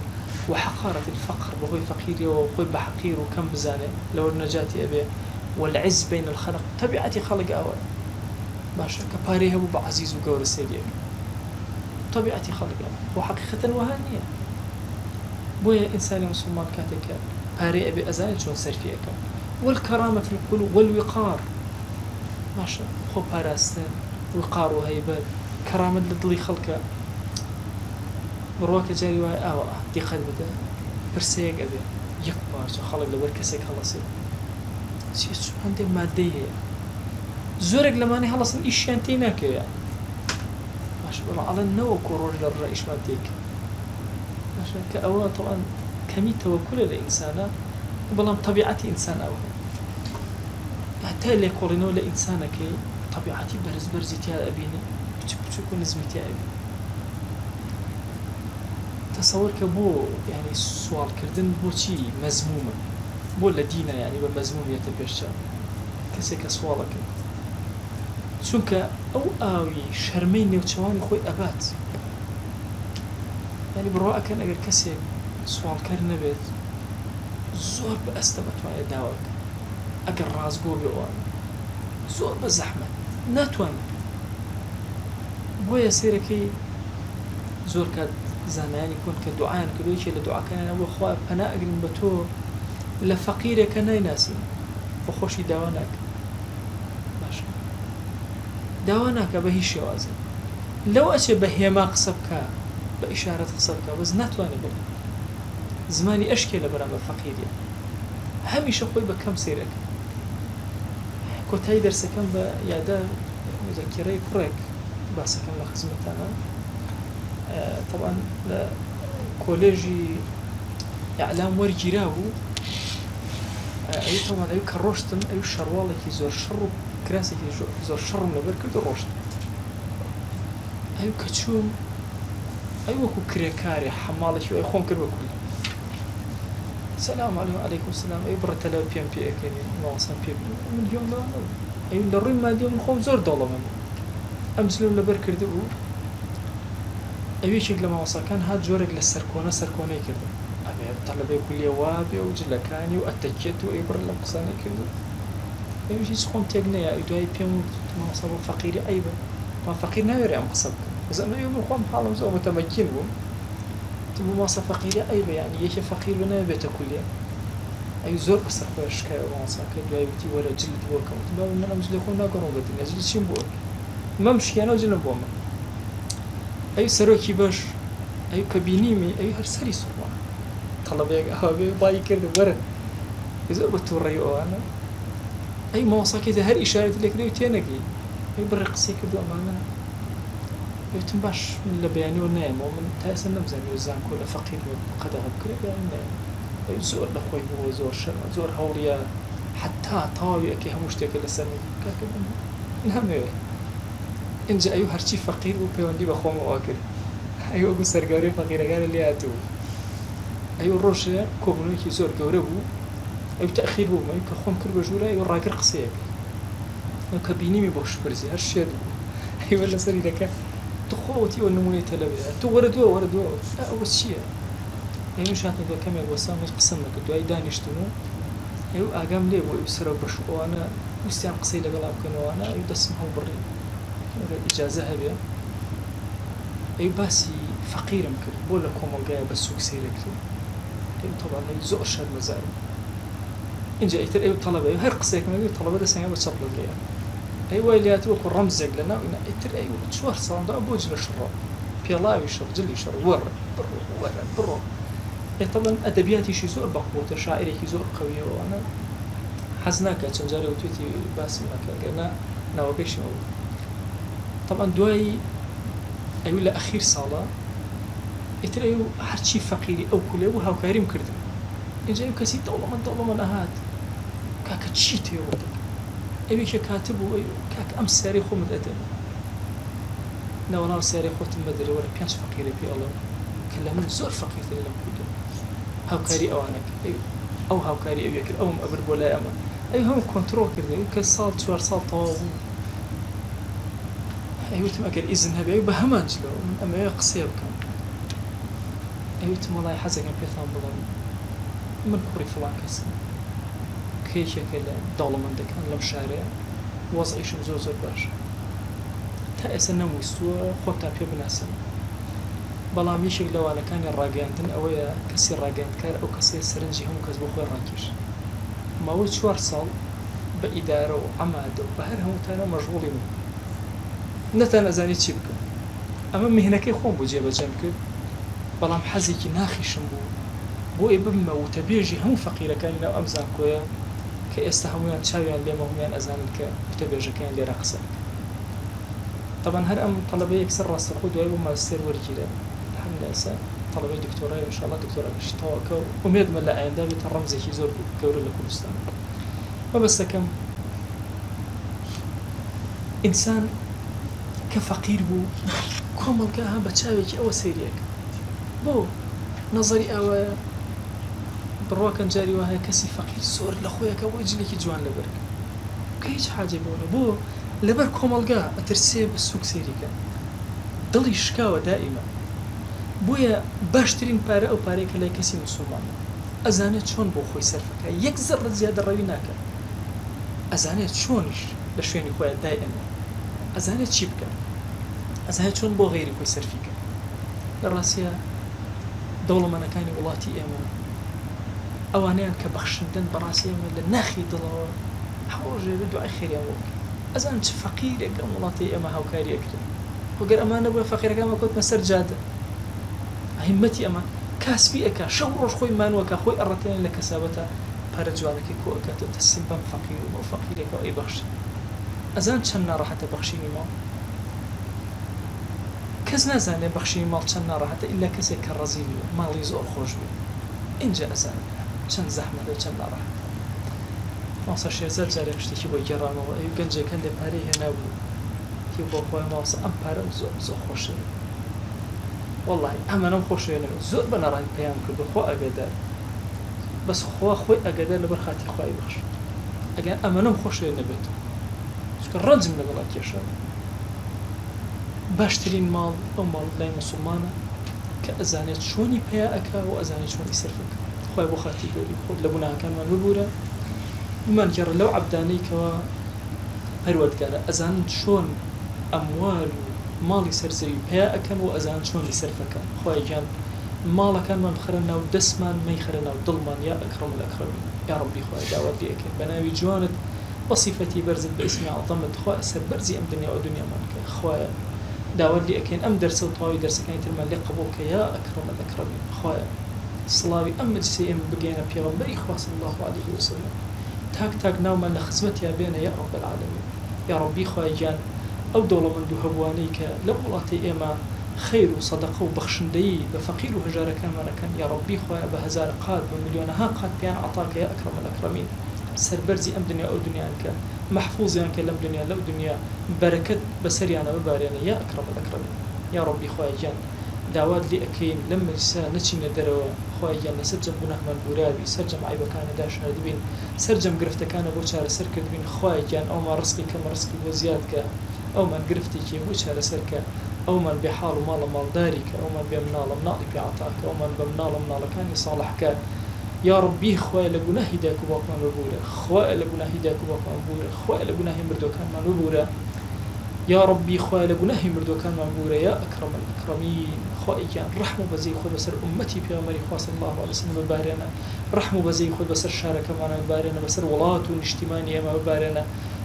و حەقارەت الفەقر بەهۆی فەقیریەوە خۆی بە حەقیر و کەم بزانێ لەوە نەجاتی ئەبێ والعز بین الخلق طبیعەتی خەڵک ئەوە باشە کە پارەی هەبوو بە عەزیز و گەورە سێریەکە طبیعەتی خەڵک ئەوە بۆ حەقیقەتەن وەها نییە بۆیە ئینسانی مسلمان کاتێکە پارەی ئەبێ ئەزانێت چۆن سەرفیەکە والكرامة في القلوب والوقار ماشا خو باراستن وقار وهيبة كرامة لدلي خلقه بڕواکە جاری وایە ئاوە دیقەت بدە پرسەیەک ئەبێ یەک پارچە خەڵک لەبەر کەسێک هەڵەسێ هەندێک مادەی هەیە زۆرێک لەمانەی هەڵەسن ئیشیان تێی ناکەوێ باشە بەڵام ئەڵەن نەوەکو ڕۆژ لە ڕە ئیشمان تێکە باشە کە ئەوە تەڵەن کەمی تەوەکولە لە ئینسانە بەڵام طبیعەتی ئینسان ئەوە هەتا لێکۆڵینەوە لە ئینسانەکەی طبیعەتی بەرز بەرزی تیا ئەبینی بچووک و نزمی تیا ئەبینی تەسەوەر کە بۆ یعنی سوالکردن بۆچی مەزمومە بۆ لە دینە یعنی بە مەزمومیەتە پێشچاو کەسێک کە سوالەکە چونکە ئەو ئاوی شەرمەی نێوچەوانی خۆی ئەبات یعنی بڕواکەن ئەگەر کەسێک سوالکەر نەبێت زۆر بە ئەستە بەتوانێت داواکە ئەگەر ڕازگۆ بێ ئەوان زۆر بە زەحمەت ناتوانێت بۆیە سێرەکەی زۆر کات زانایانی کۆن کە دوعایان کردویەکێ لە دوعاکانیان بۆ خوا پەنا ئەگرین بە تۆ لە فەقیرێکە نایناسین بۆ خۆشی داوا ناکە باشە داوا ناکە بە هیچ شێوازە لەو ئەچێ بە هێما قسە بکە بە ئیشارەت قسە بکە بەس ناتوانێت بڵێ زمانی ئەشکێ لە بەرامبەر فەقیریە هەمیشە خۆی بە کەم سیرەکە کۆتایی دەرسەکەم بە یادە مذەکیرەی کوڕێک باسەکەم لە خزمەتانە طبعا لە کۆلێژی ئیعلام وەرگیرا بوو ئەوی طبعا ئەوی کە ڕۆشتم ئەوی شەڕواڵێکی زۆر شەڕ و کراسێکی زۆر شەڕم لەبەر کرد و ڕۆشت ئەوی کە چووم ئەوی وەکو کرێکارێ حەماڵێکی ئەوی خۆم کرد وەکولی سلام علیکم السلام ئەوی بڕە تەلەوە پێم پێ ئەکەنی ناوەسان پێ من گوێم لەوە نەبوو ئەوی لە ڕووی مادیە من خۆم زۆر دەوڵەمە بوو ئەم جلەم لەبەر کرده بوو ئەوێکێک لە ماوەساکان هات جۆرێک لە سەرکۆنەی کردو ئەبێ تەلەبەی کولیە وا بێ و جلەکانی و ئەتەکێت و ئەی بڕە لەم قسانەی کردو ئەویش هیچ خۆم تێک نەیە ئەی دوای پێم وت ماوەسا بۆ فەقیری ئەیبە ما فەقیر ناوێرێ ئەم قسە بکەم بەس ئەمە من خۆم حاڵم زۆر متەمەکین بووم بۆ ماسە فەقیری ئەیبە یعنی یەکێ فەقیر بە نابێتە کولیە ئەی زۆر قسە خۆی شکایە ماوەساکە دوای وتی وەرە جلت بۆ بکەم وتی بابە من ئەم جلەی خۆم ناگەڕۆم بە دنیا جلت چیم بۆ مەم شکیانە و جلم بۆ من ئەی سەرۆکی بەش ئەی کە بینیمی ئەی هەر سەری سوڵمان تەڵەبەیەک ئەوە بێ بای کرد وەرن زۆر بە تووڕێی ئەوانە ئەی ماوەساکەیتە هەر ئیشارەتی لێکردی و تێنەگەی ئەی بڕێ قسەی کردو ئەمانە وتم باش من لە بەیانیەوە نایەمەوە من تا ئێستا نەمزانی زانکۆ لە فەقیر قەدەغە بکرێ بەیانی نایەم ئەی زۆر لە خۆی بووە زۆر شەرمە زۆر هەوڵیە حتا تەواوی ئەکەی هەموو شتێکە لەسەر کاکە نامەوێت اینجا ئەو هەرچی فەقیر بوو پەیوەندی بە خۆمەوە کرد ئەی وەکو سەرگەورەی فەقیرەکانە لێ هاتووە ئەو ڕۆژێ کۆبوونەوەیەکی زۆر گەورە بوو ئەو تەخیر بوو ئەو کە خۆم کرد بە ژوورە ئەو ڕاگر قسەیەک ئەو کە بینیمی بۆ شپرزی هەر شێت بوو ئەیوە لەسەری دەکە تخوتي والنموني تلبية توردوا أول شيء يعني مش هاتني كم يوصل مش قسمنا كده أي دانشتنو أيو أقام ليه ويسرب بشو وأنا مستعم قصيدة قلاب كنا وأنا يدسمه بري إجازة هبية أيو باسي فقير مكر بقول لكم الجاي بس سكسيرك أيو طبعا يزور شر مزاج إن جاء أيو طلبة أيو هر قصيدة كمان أيو طلبة ده سنة بتصل الجاي أيوة اللي هتوقع رمز لنا إتر أيوة شوار صار ده أبوج للشراب بيلا يشرب جلي شرب ور طبعا أدبياتي شيء زور بقوة شاعري كي زور قوية وأنا حزناك تنجاري وتوتي باسم لك أنا نوابيش موجود طبعا دواي أيوة لأخير صلاة إتر أيوة هرشي فقيري أو كله وهاو كريم كردم إن جاي كسي دولة من أهات كاك تشيت يوتك أيوة كاتب وأيوة كاك أمس ساري خو مدأدن نوانا ساري خو تمدري ولا بيانش فقيري بي الله كلامن زور فقير تلي لم كده هاوكاري أوانك أو هاوكاري أو يكر أو أبر ولا أما أي هم كنترول كده كسال شوار سال طاو أيوة تماكر إذن هبي أيوة بهمانج له أما يقصيب كان أيوة تمالاي حزق بيثان بلان من كوري فلان كسن كيش كلا دولة من دكان لم شارع وضعيش مزوزر باش تأس النموستوا خوتا في بناسن بەڵام یەکێک لەوانەکانی ڕاگەاندن ئەوەیە کەسی ڕاگەاندکار ئەو کەسێ سەرنجی هەموو کەس بۆ خۆی ڕاکێش ماوەی 4 ساڵ بە ئیدارە و عەمادە و بە هەر هەمووتانە مەشغوڵی بووم نەتان ئەزانی چی بکەم ئەمە میهنەکەی خۆم بۆ جێبەجێم کرد بەڵام حەزێکی ناخیشم بوو بۆ ئێ ببمە وتەبێژی هەموو فەقیرەکانی ناو ئەم زانکۆیە کە ئێستا هەمویان چاویان لێمە هەمویان ئەزانن کە وتەبێژەکەیان لێرە قسە طبعا هر أم طلبة يكسر راس الخود ويبو ماستر ورجيله الحمد لله طلبة دكتوراه إن شاء الله دكتوراه بشتاء وميد من لا عندها بيترمز شيء زور كور لكردستان ما بس كم إنسان كفقير بو كم الجاه بتشاوي أو سيريك بو نظري أو برواك جاري وهاي كسي فقير سور لأخويا كوجلك جوان لبرك كيش حاجة بو لبر كومالجا أترسي بالسوق سيريكا ضل يشكاوى دائما بويا باشترين بارا أو باريكا لا كسي مسلمان أزانت شون بو خوي سرفكا يكزر زيادة رويناكا أزانت شونش لشويني خويا دائما أزانت شيبكا أزانت شون بو غيري خوي سرفيكا لراسيا دولة منا كاني ولاتي إيمان أوانيان كبخشندن براسيا من الناخي دلوا حوجي بدو خير يا ووك أزان فقير يا مولاتي أما هاوكاري أكرم وقال أما نبغى فقير كما كنت مسر جادة همتي أما كاسبي أكا شورش خوي مانوكا خوي أرتين لك سابتا بارجوالك كو أكا تسبب فقير وفقير أكا أي بخش أزان شنا راح تبخشيني مال كز نزاني بخشيني مال شنا راح إلا كسي كرزيني مالي زور خوش بي إن جاء أزان شن زحمة شنا راح ماسا شێرزار جارێک شتێکی بۆ گێڕانەوە ئەو گەنجەکان لێ پارەی هێنابوو تی بۆ خۆی ماسا ئەم پارە زۆر خۆشە وەڵڵاهی ئەمەنەم خۆشێنەوە زۆر بەناڕەنگ پێیان کردو خۆ ئەگەدار بەس خۆ خۆی ئەگەدار لەبەر خاتی خوای بەخش ئەگەر ئەمەنەم خۆشێ نەبێت چونکە ڕەنجم لەگەڵا کێشە باشترین ماڵ ئەو ماڵ لای موسڵمانە کە ئەزانێت چۆنی پێیا ئەکا و ئەزانێت چۆنی سەرفەکە خوای بۆ خاتی گەوری خۆت لە گوناهەکانمان ببوورە من جرى لو عبداني كوا هرودكارا أزان شون أموال مالي سرزي بها أكن وأزان شون يسرفك خوي جان مالا كان من خرنا ودسمان ما يخرنا ودلمان يا أكرم الأكرمين يا ربي خوي دعوت لي أكن بناوي جوانت وصفتي برزت باسمي عظمت خوي أسر برزي أم دنيا ودنيا مالك خوي دعوت لي أكن أم درس وطاوي درس كانت المال قبولك يا أكرم الأكرمين خوي صلاوي أم جسي أم بقينا بيغمبري خوي صلى الله عليه وسلم تاك ناوما لخزمت يا بينا يا رب العالمين يا ربي خوي جان أو دولة من دو هبوانيك لولاتي إما خير وصدقة وبخشندي بفقير وهجارة كان يا ربي خوي بهزار قاد بمليونها قاد بيان عطاك يا أكرم الأكرمين سربرزي أم دنيا أو دنيا أنك محفوظ أنك لم دنيا لو دنيا بركة بسري أنا ببارينا يا أكرم الأكرمين يا ربي خوي جان داواد لي أكين لما لسا نتشين دروا خوي جان سرجم بنهما البورابي سرجم عيبا كان داش هادبين سرجم قرفت كان بوشار سرك دبين خوي جان أو ما رزقي كما رزقي وزيادك أو ما قرفتي كي بوشار سرك أو من بحال مال دارك أو من بمنال مناڵی پێعتاکە أو من بمنال مناڵەکانی صالحکە یا ربی خوای لە گوناهی دایک و باوکمان ببوورە خوای لە گوناهی دایک و باوکمان ببوورە خوای لە گوناهی مردوەکانمان ببوورە یا ربی خوای لە گوناهی مردوەکانمان ببوورە یا ئەکرەم الأکرەمین خوایەکیان ڕەحم و بەزەی خۆی بەسەر ئومەتی پێغەمبەری خوا صلی الله علیه وسلم ببارێنە ڕەحم و بەزەی خۆی بەسەر شارەکەمانە ببارێنە بەسەر وڵات و نیشتیمانی ئێمە ببارێنە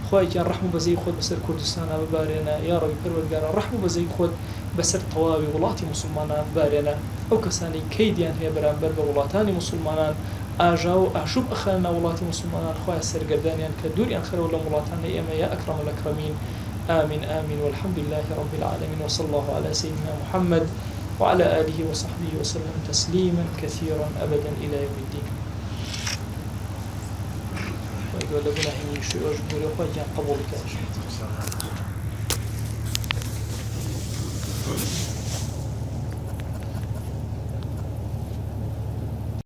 خوایەکیان ڕەحم و بەزەی خۆت بەسەر کوردستانە ببارێنە یا ڕەبی پەروەردگارە ڕەحم و بەزەی خۆت بەسەر تەواوی وڵاتی موسڵمانان ببارێنە ئەو کەسانی کەیدیان هەیە بەرامبەر بە وڵاتانی موسڵمانان ئاژا و ئاشوب ئەخەنە وڵاتی موسڵمانان خوای سەرگەردانیان کە دووریان خەرەوە لە وڵاتانی ئێمە یا ئەکرەم الأکرەمین آمين آمين والحمد لله رب العالمين وصلى الله على سيدنا محمد وعلى آله وصحبه وسلم تسليما كثيرا أبدا إلى يوم الدين ويقول لنا هي شيء قبول كاش